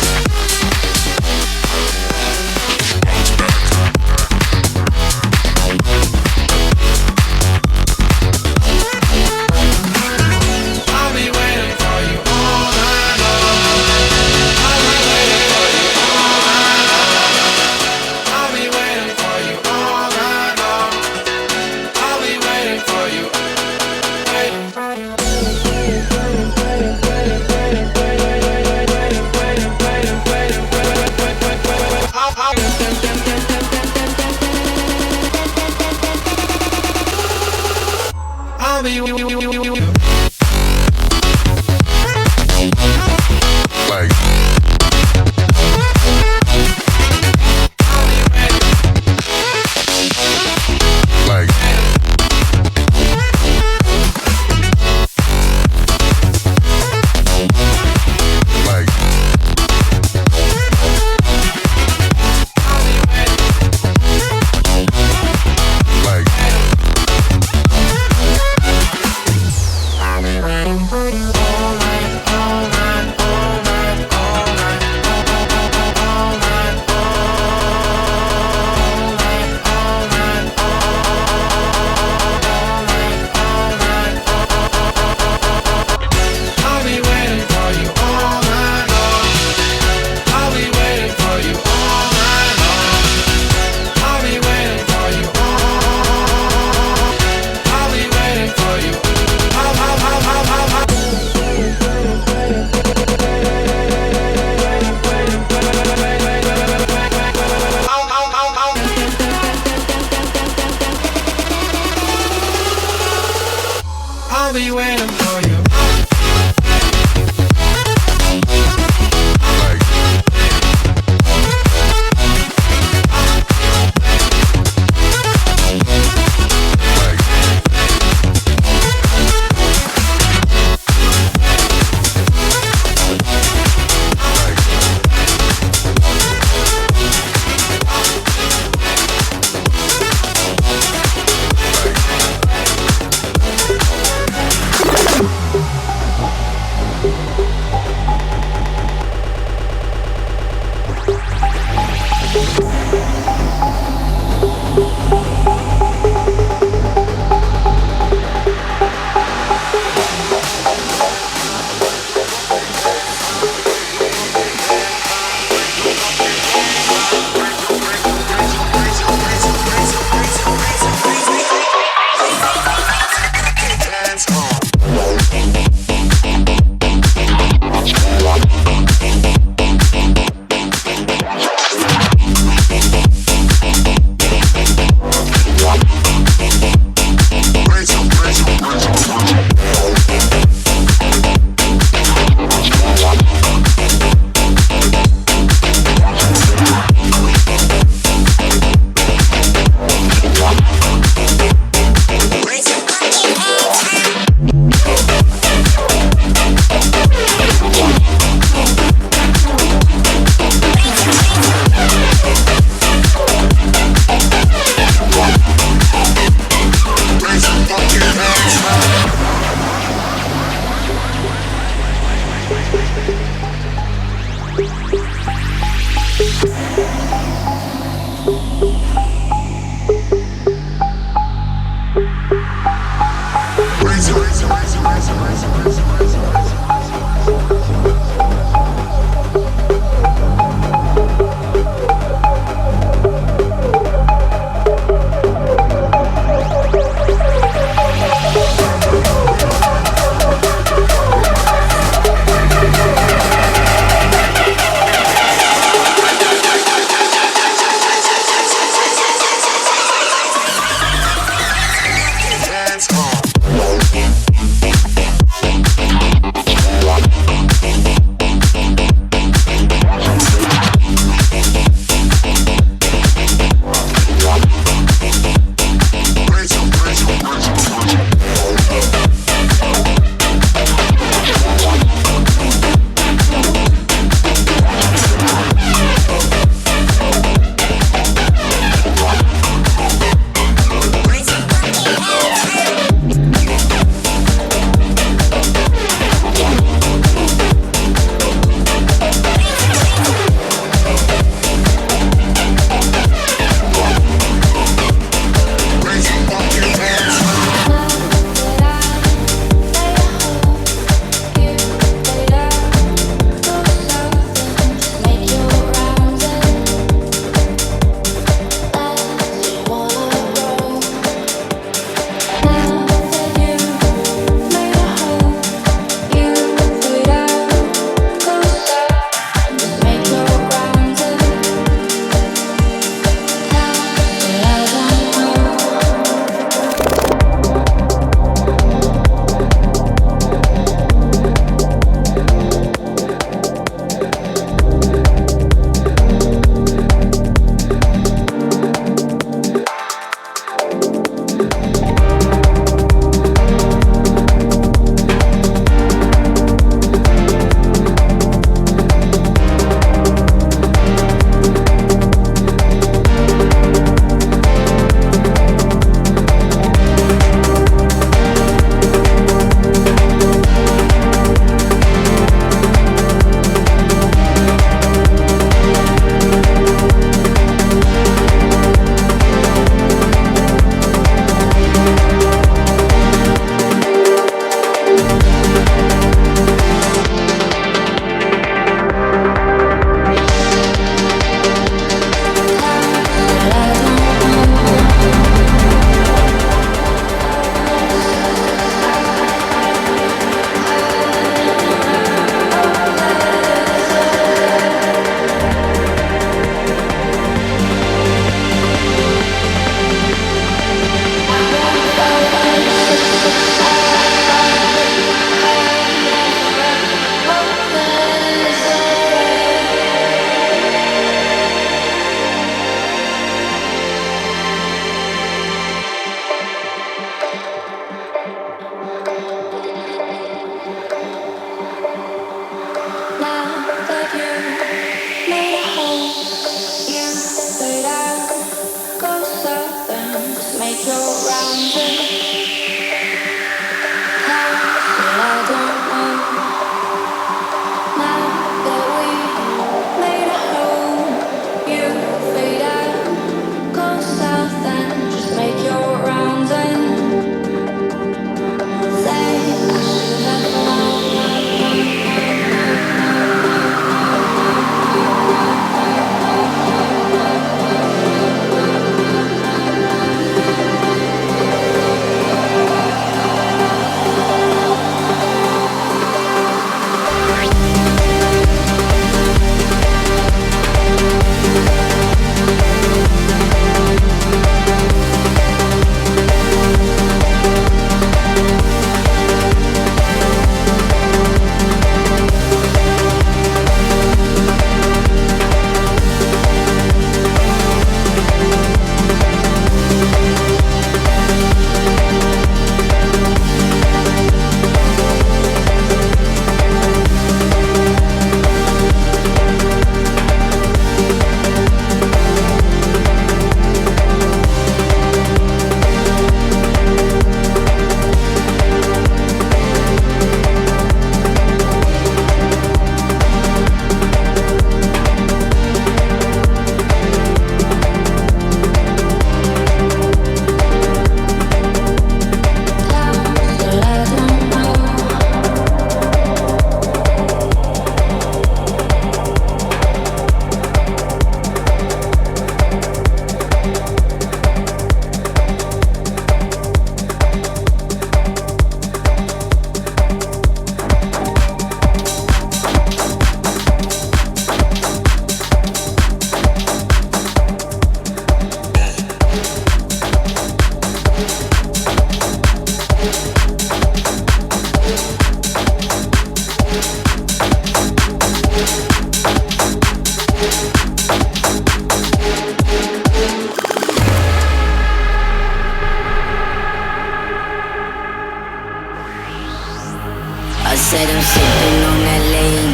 said I'm sipping on that lean.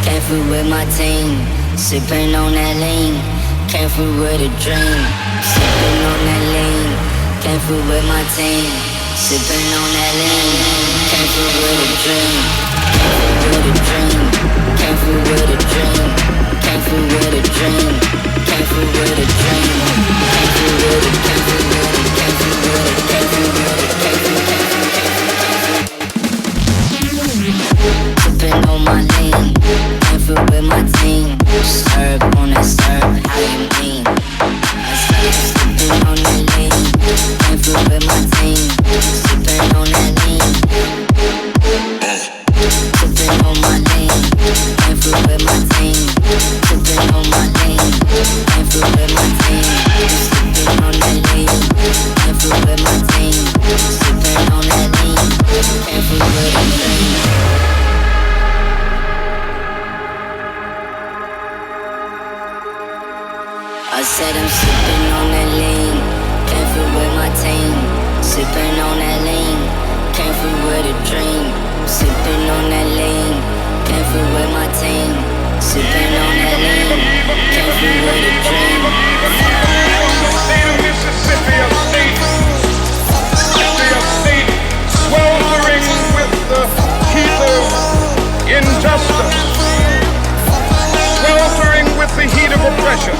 Came through with my team. Sipping on that lean. Came through with a dream. Sipping on that lean. Came through with my team. Sipping on that lean. Came through with a dream. Came through with a dream. Came through with a dream. Came through with a dream. Came through with a dream. Came through with a. Came through with a. Came through with a. Came through with a. Came through. Sipping on my lean, came through with my team. Serve on that serve, how you mean? I said sipping on that lean, came through with my team. Sipping on that lean, sipping on my lean, came through with my team. Sipping on my lean, came through with my team. Sipping on that lean, came through with my team. Sipping on that lean, came through with a dream. I said I'm sipping on that lean. Came through with my team. Sipping on that lean, can't free with my team. Sipping on that lean, can't free with a dream. State of Mississippi, a state sweltering with the heat of injustice, sweltering with the heat of oppression,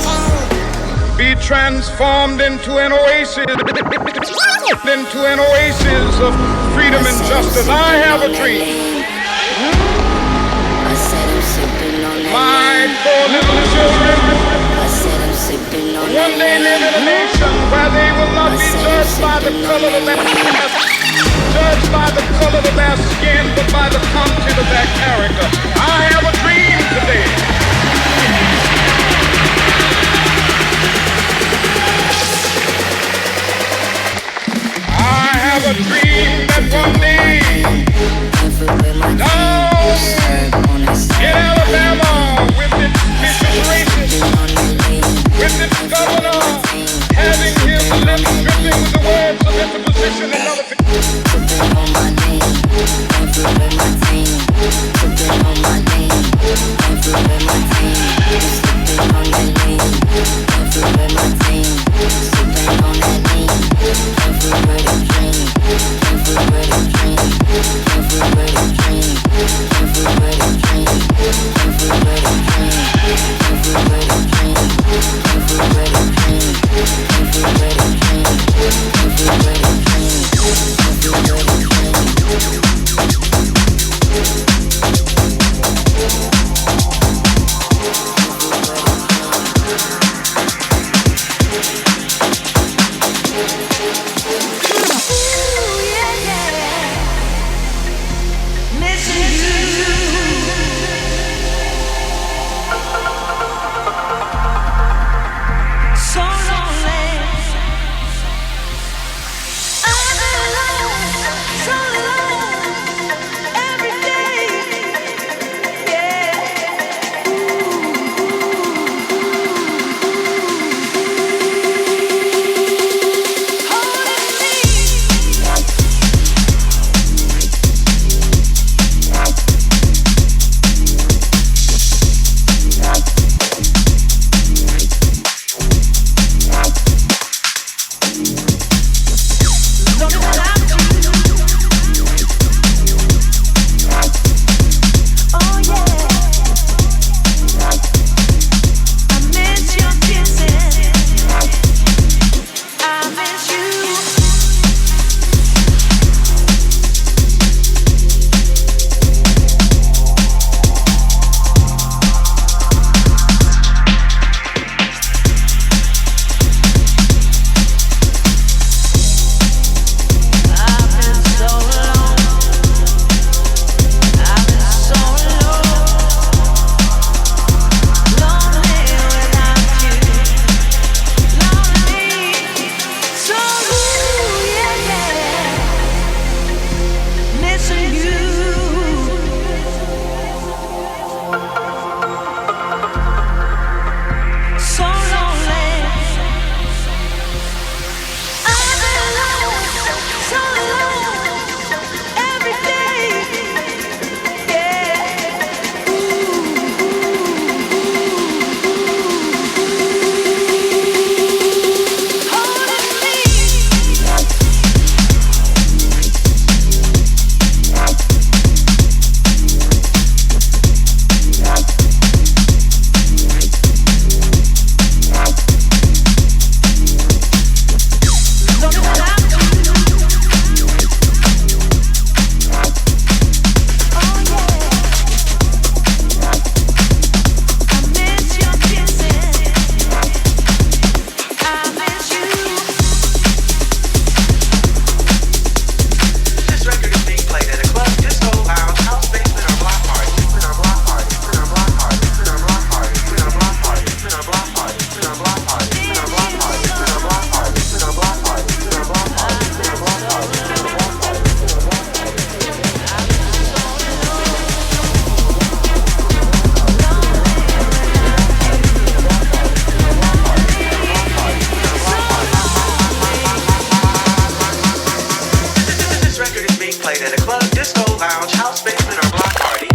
be transformed into an oasis of freedom and justice. I have a dream. My poor little children one day live in a nation where they will not be judged by the color of their skin, but by the content of their character. I have a dream today. I have a dream that one day down in Alabama with its vicious racists, with its governor having his lips dripping with the words of interposition and nullification. played at a club, disco lounge. lounge, house, basement, or block party.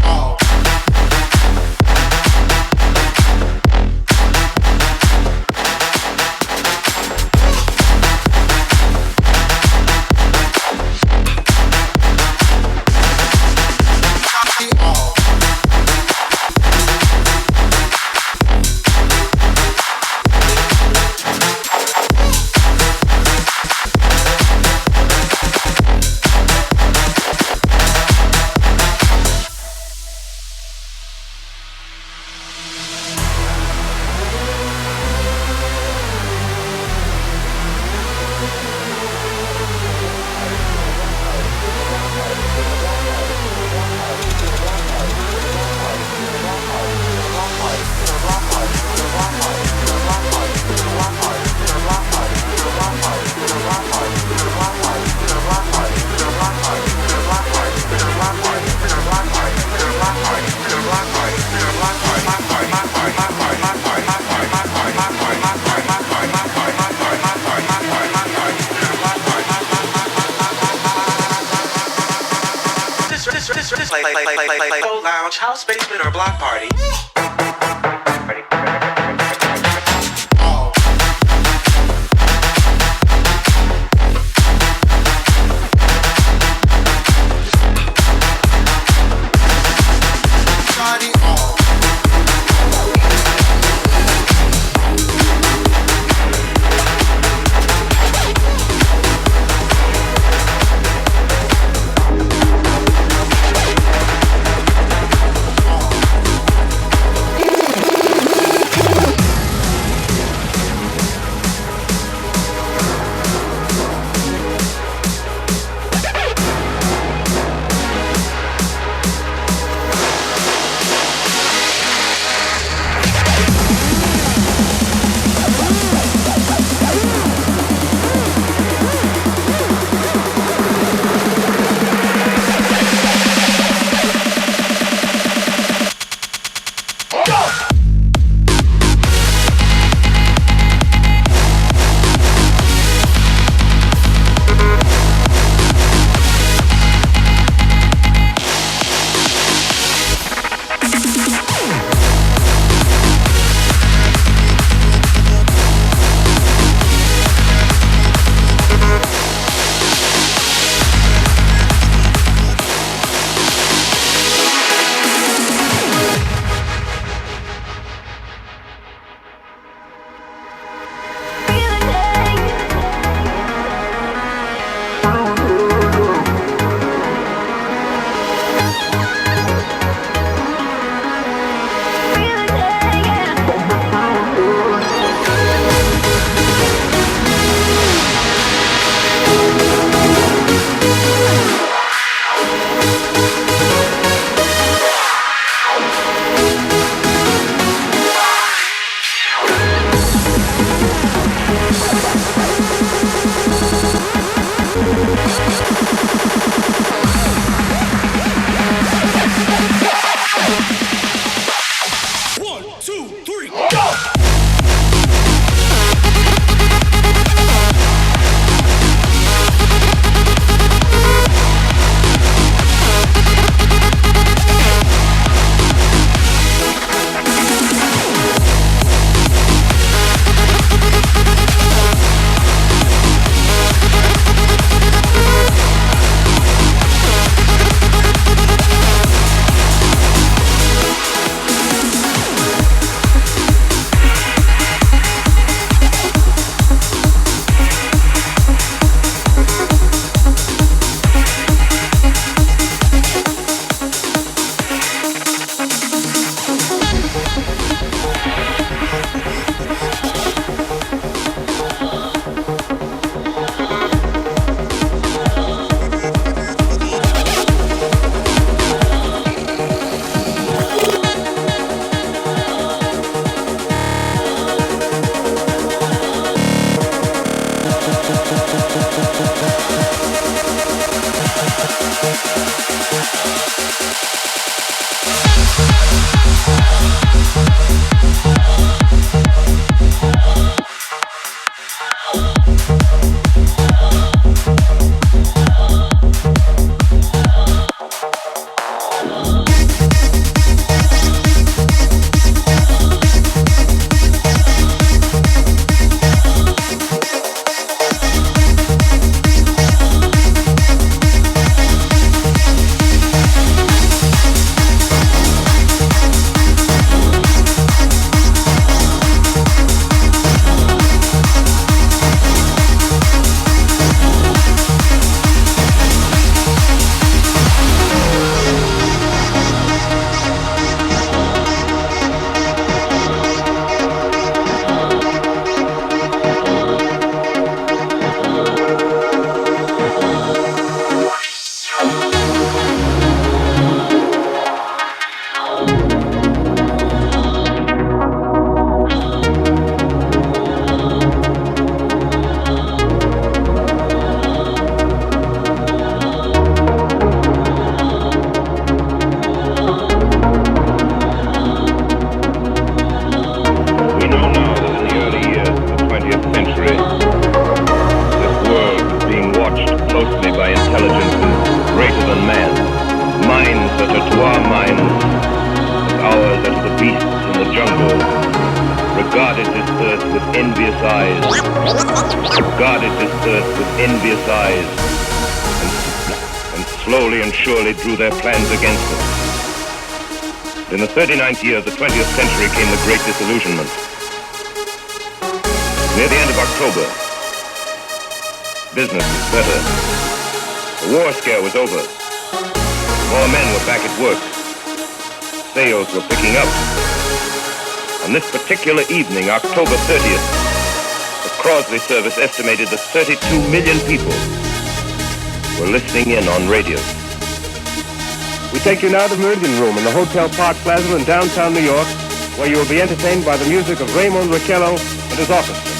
Lounge, house, basement, or block party. greater than man. Minds that are to our minds, as ours are to the beasts in the jungle, regarded this earth with envious eyes, regarded this earth with envious eyes, and slowly and surely drew their plans against us. In the 39th year of the 20th century came the Great Disillusionment. Near the end of October, business was better. The war scare was over. More men were back at work. Sales were picking up. On this particular evening, October 30th, the Crosley service estimated that 32 million people were listening in on radio. We take you now to the Meridian Room in the Hotel Park Plaza in downtown New York, where you will be entertained by the music of Raymond Riccello and his orchestra.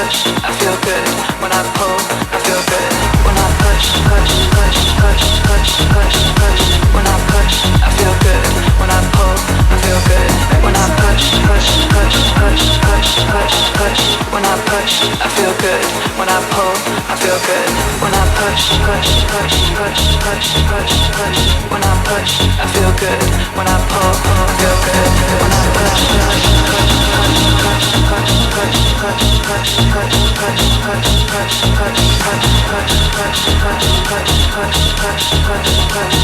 push, I feel good. When I pull, I feel good. When I push, push, push, push, push, push, push. When I push, I feel good. When I pull, I feel good. When I push, push, push, push, push, push, push. When I push, I feel good. When I pull, I feel good. When I push, push, push, push, push, push, push. When I push, I feel good. When I pull, I feel good. When I push, push, push, push, push, push, push, push, push, push, push, push, push, push, push, push, push, push.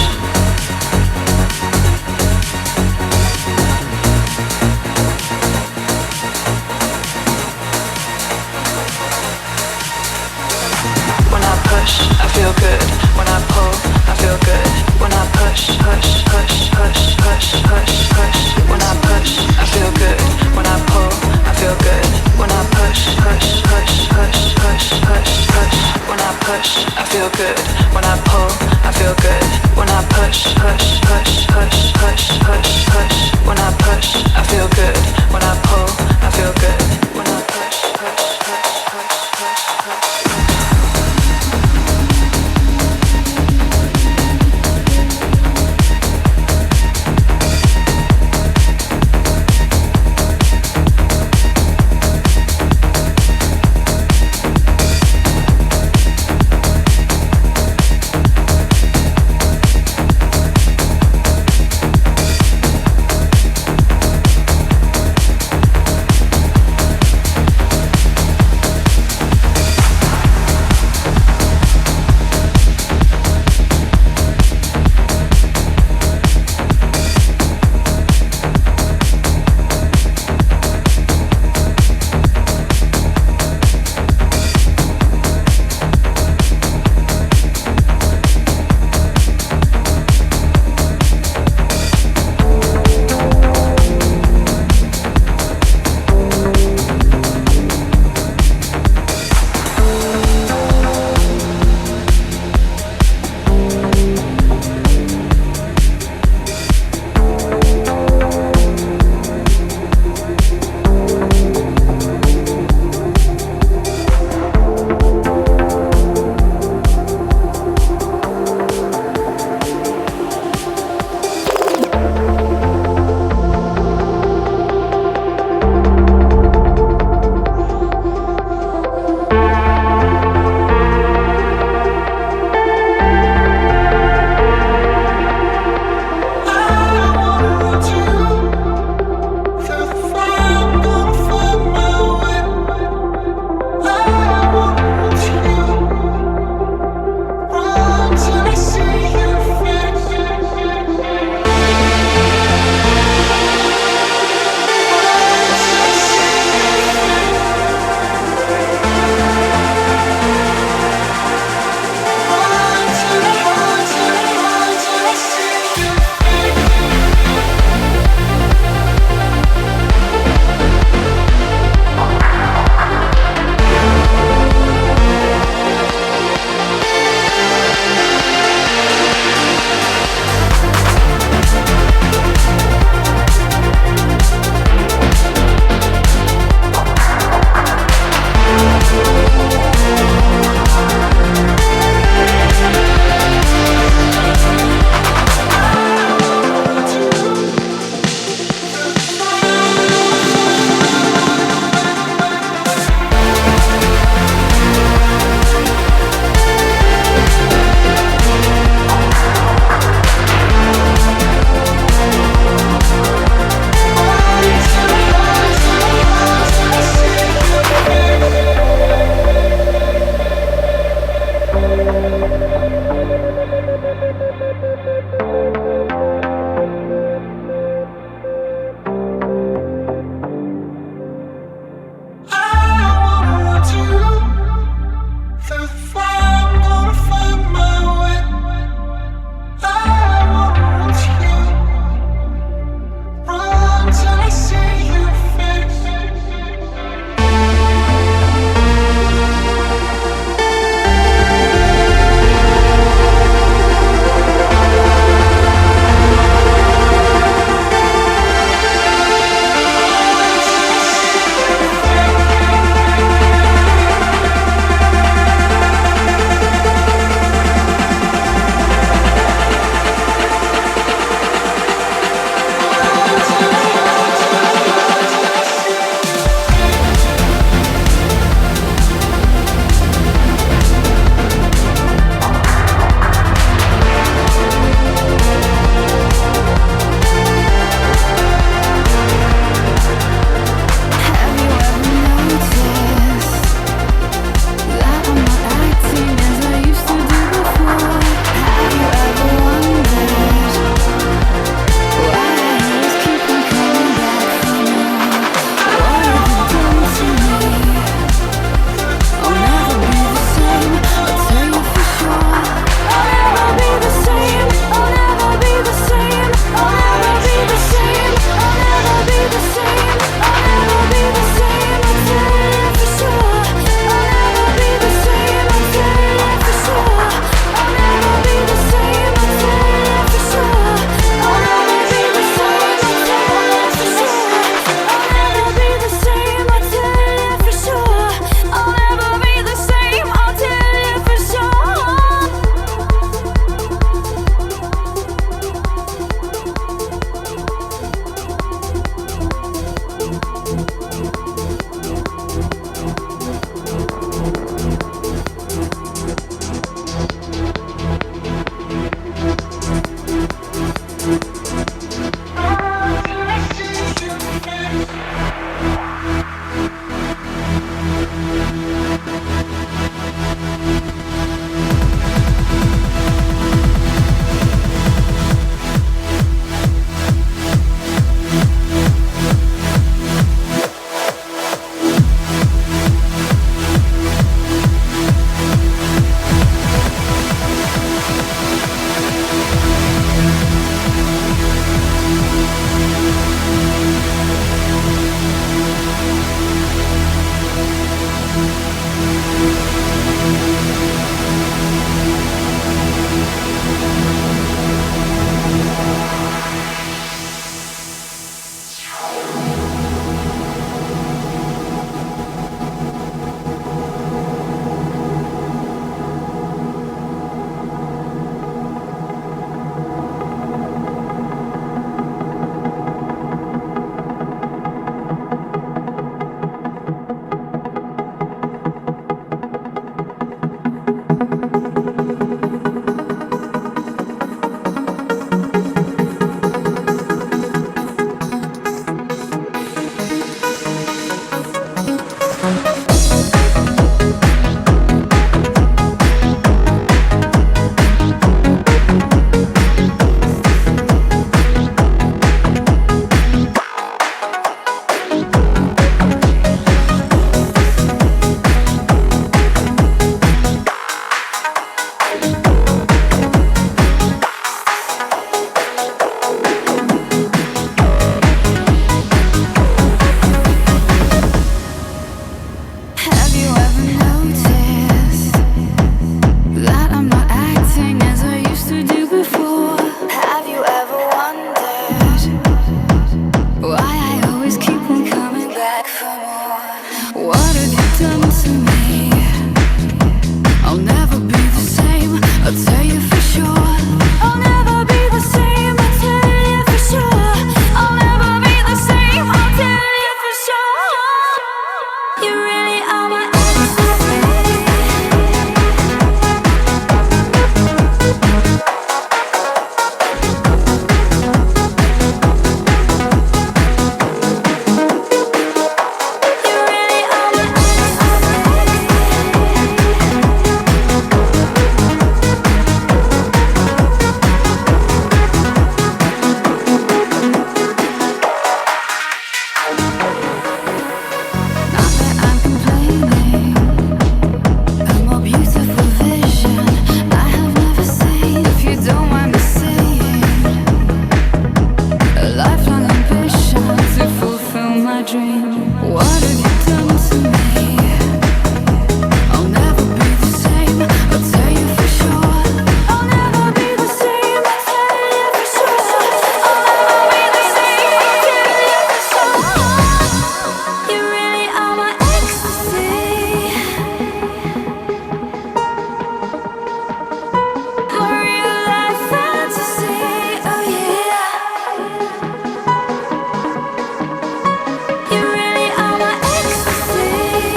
When I push, I feel good. When I pull, I feel good. When I push, push, push, push, push, push, push. When I push, I feel good. When I pull, I feel good. When I push, push, push, push, push, push, push. When I push, I feel good. When I pull, I feel good. When I push, push, push, push, push, push, push. When I push, I feel good. When I pull, I feel good. When I push, push, push, push, push, push. You really are my ecstasy.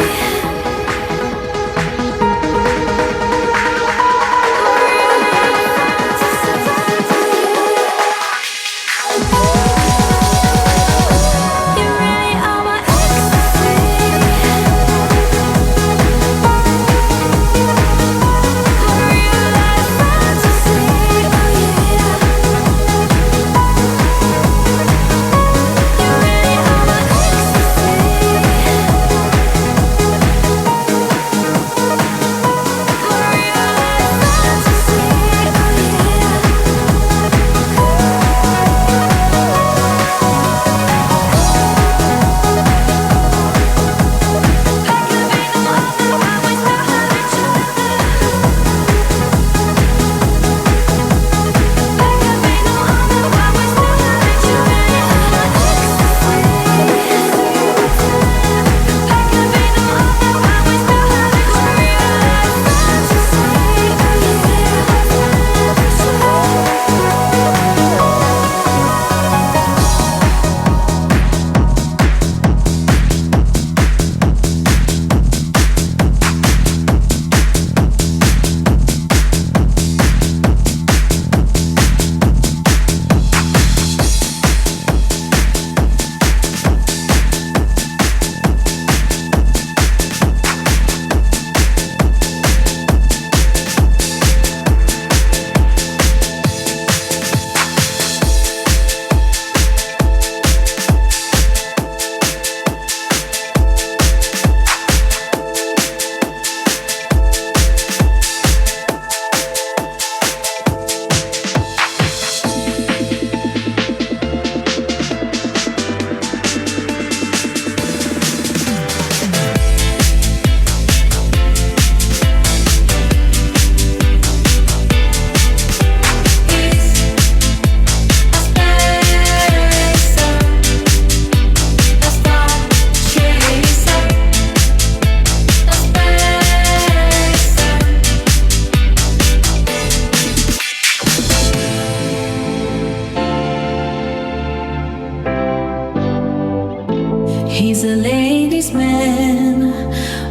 He's a ladies' man,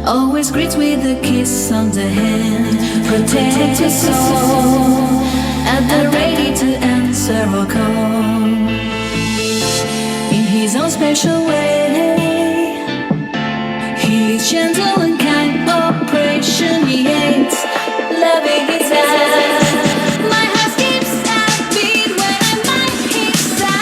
always greets with a kiss on the hand. Protect your soul, at the ready to answer or call. In his own special way, he is gentle and kind, appreciates loving his eyes. My heart skips a beat when I'm by his side.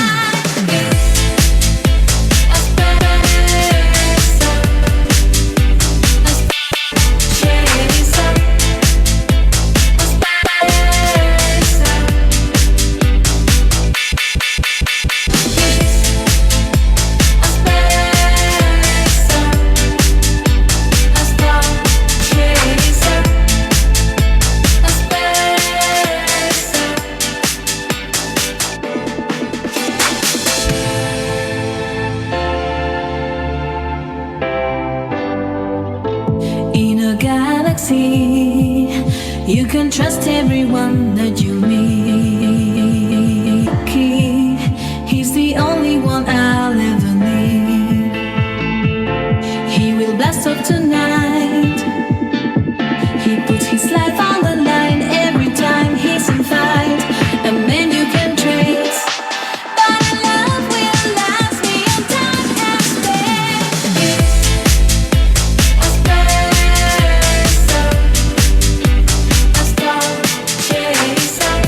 In a galaxy, you can trust everyone that you meet. He's the only one I'll ever need. He will blast off tonight. He puts his life on the line every time he's in fight. A man you can trace, but a love will last beyond time and space. A star chaser.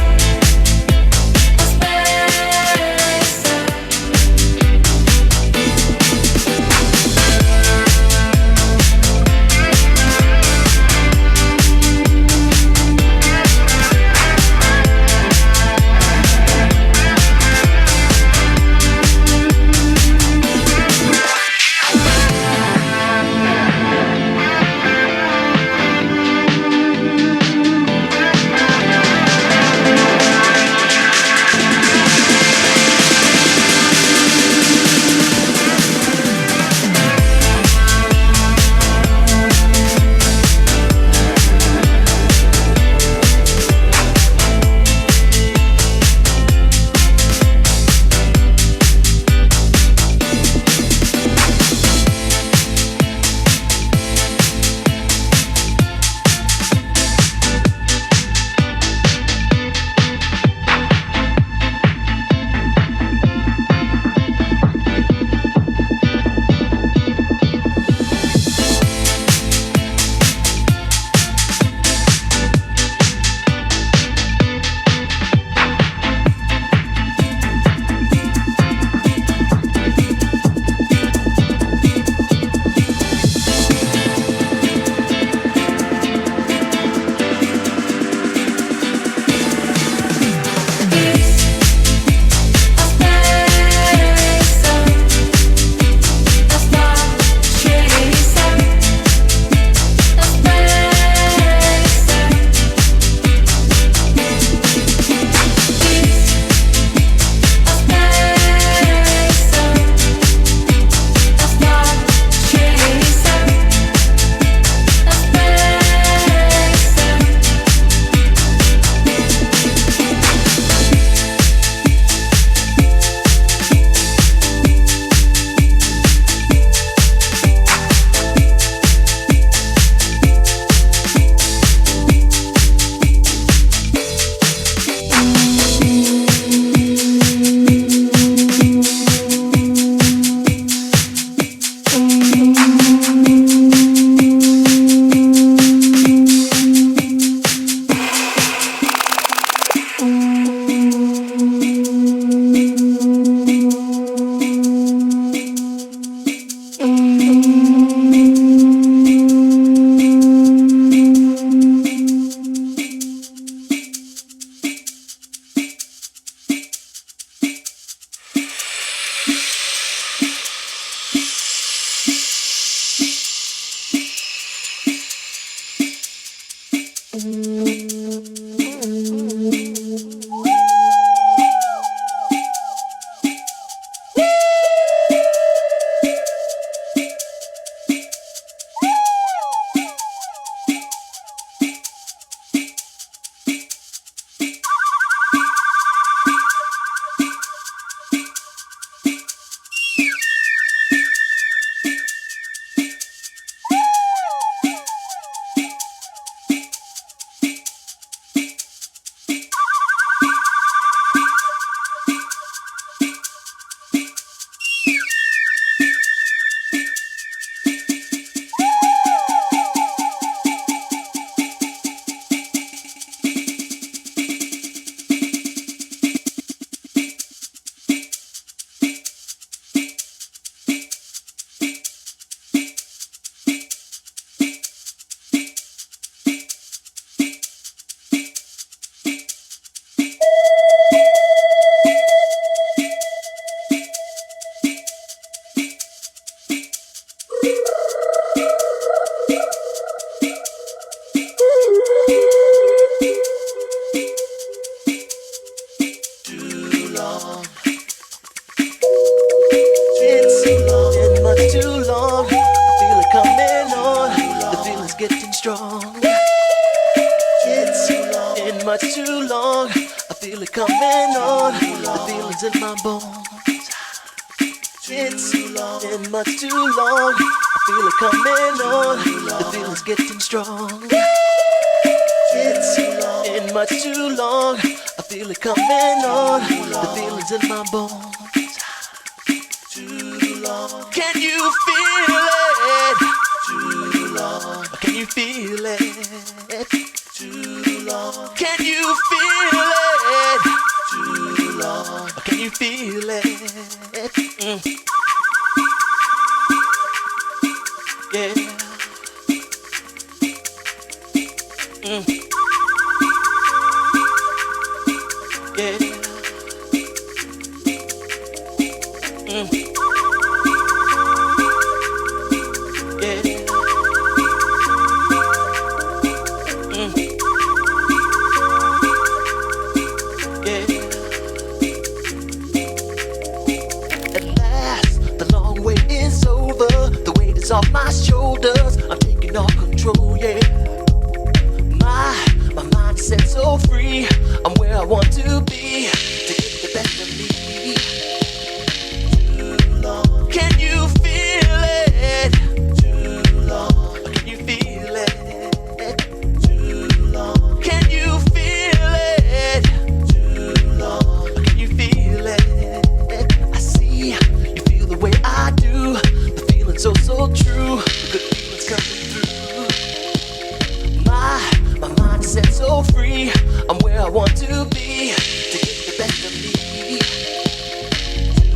strong. It's been much too long. I feel it coming on. The feelings in my bones. It's been much too long. I feel it coming on. The feeling's getting strong. It's been much too long. I feel it coming on. The feelings in my bones. Too long. Can you feel it? Too long. Can you feel it? Too long. Can you feel it? Too long. Can you feel it? Yeah. Yeah. Off my shoulders, I'm taking all control, yeah. My mind is set so free. I'm where I want to be to get the best of me. Too long. Can you feel it? Too long. Can you feel it? Too long. Can you feel it? Too long. Can you feel it? I see you feel the way I do. So true, good feelings coming through. My mind is set so free. I'm where I want to be to get the best of me.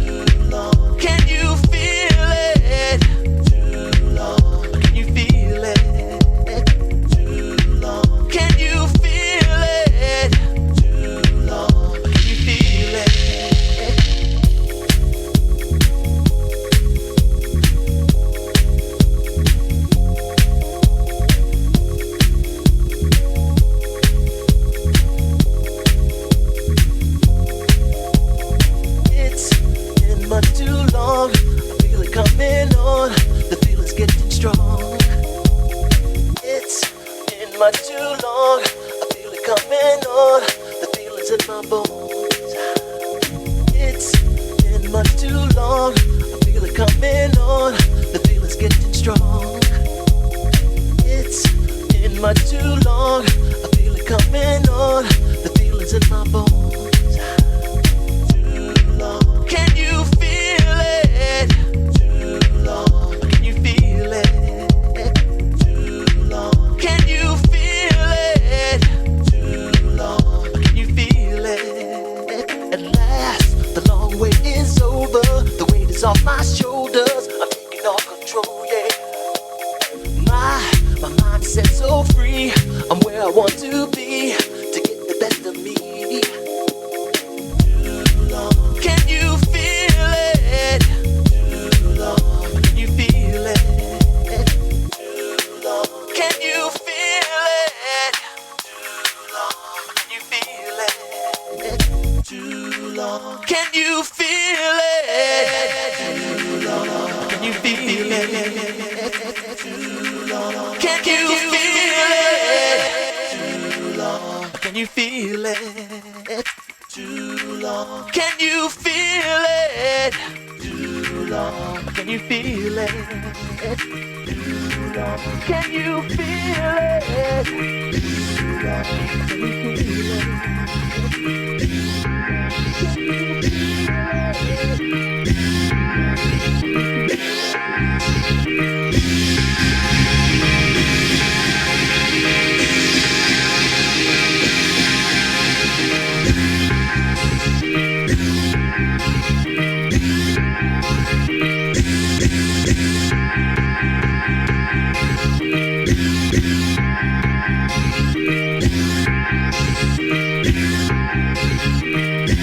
Too long. Can you feel it? Too long. Can you feel it? Too long. Can you feel it? Too long. Can you feel it? Coming on, the feeling's getting strong. It's been much too long. I feel it coming on, the feeling's in my bones. It's been much too long. I feel it coming on, the feeling's getting strong. It's been much too long. I feel it coming on, the feeling's in my bones. Too long. Can you feel it? Can you feel it? Too long. Can you feel it? Too long. Can you feel it? At last, the long wait is over. The weight is off my shoulders. I'm taking all control, yeah. My mind is set so free. I'm where I want to be to get the best of me. Too long. Can you feel it? Too long. Can you feel it? Too long. Can you feel it? Too long. Can you feel it? Too long. Can you feel it? Too long. Can you feel it? Too long. Can you feel it? Too long. Can you feel it? Too long. Can you feel it? Too long. Can you feel it? Too long. Can you feel it? Too long. Can you feel it?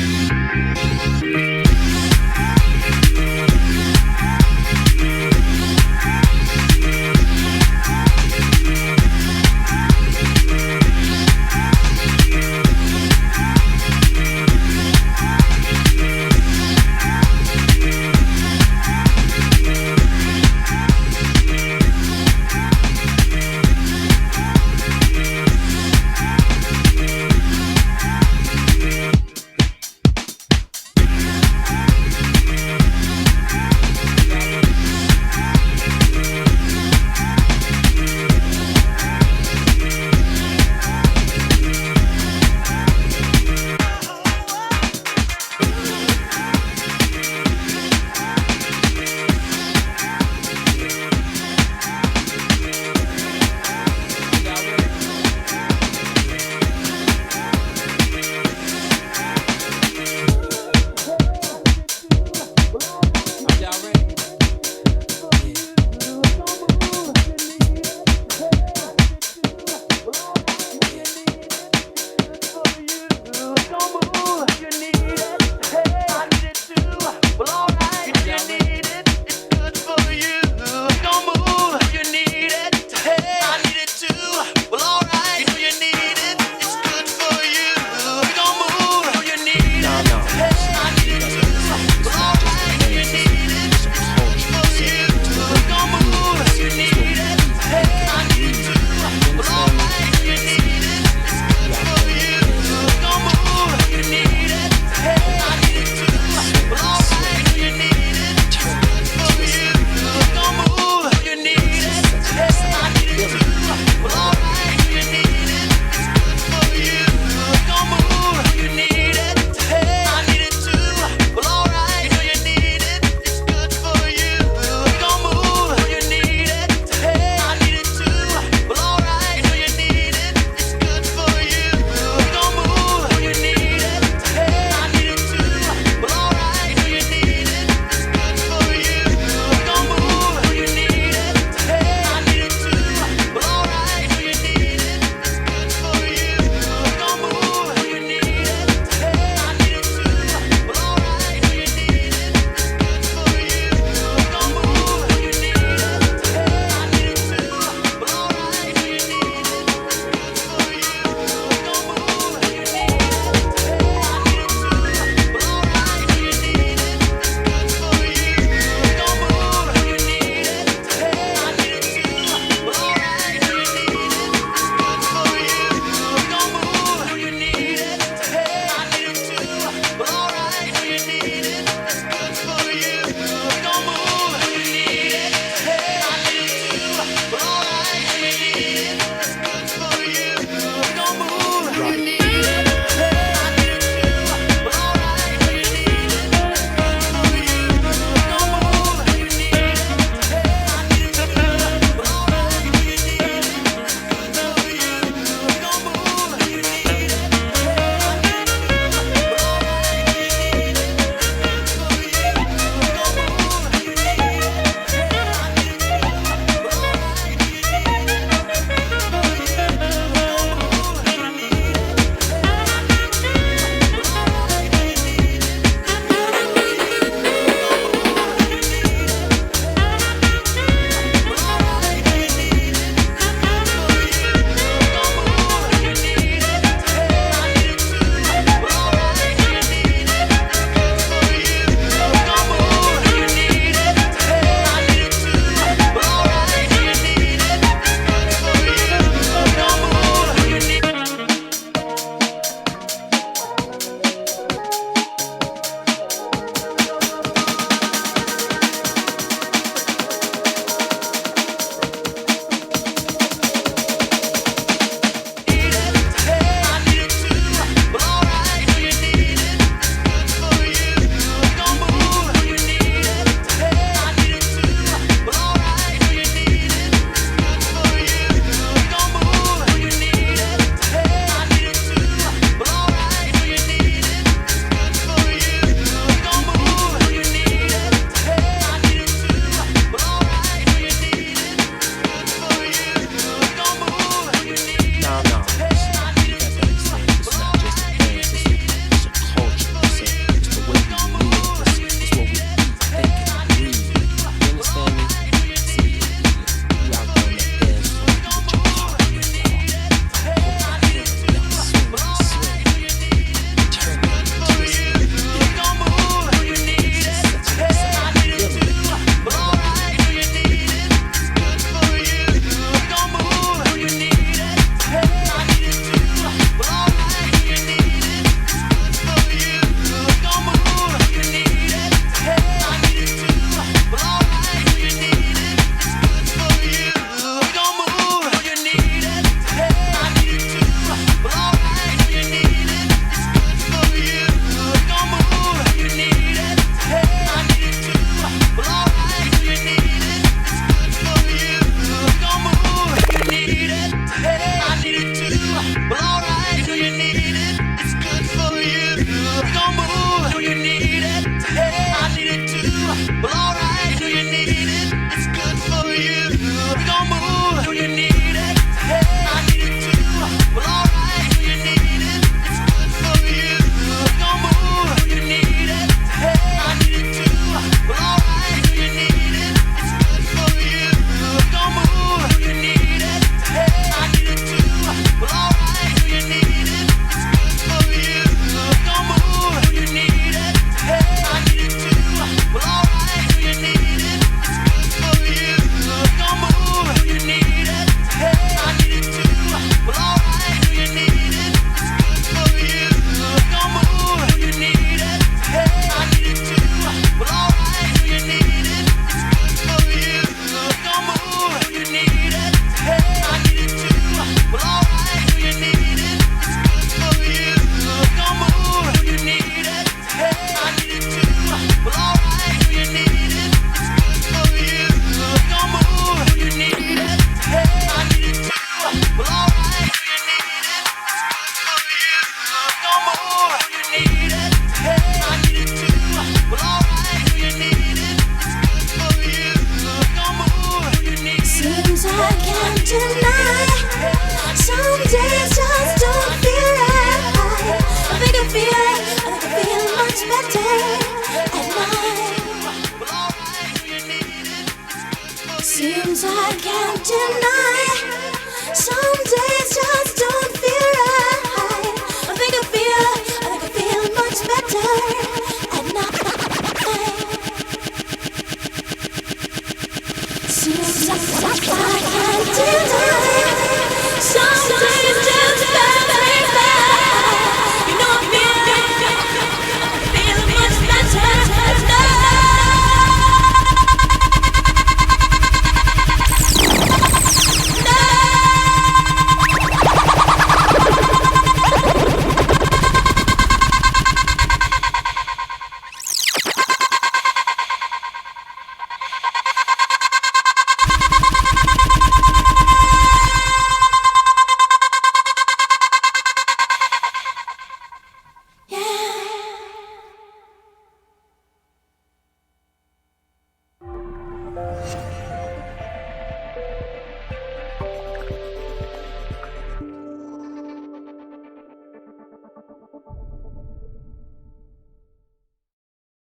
deny. Some days just don't feel right. I think I feel much better at night. Seems I can't deny. Some days just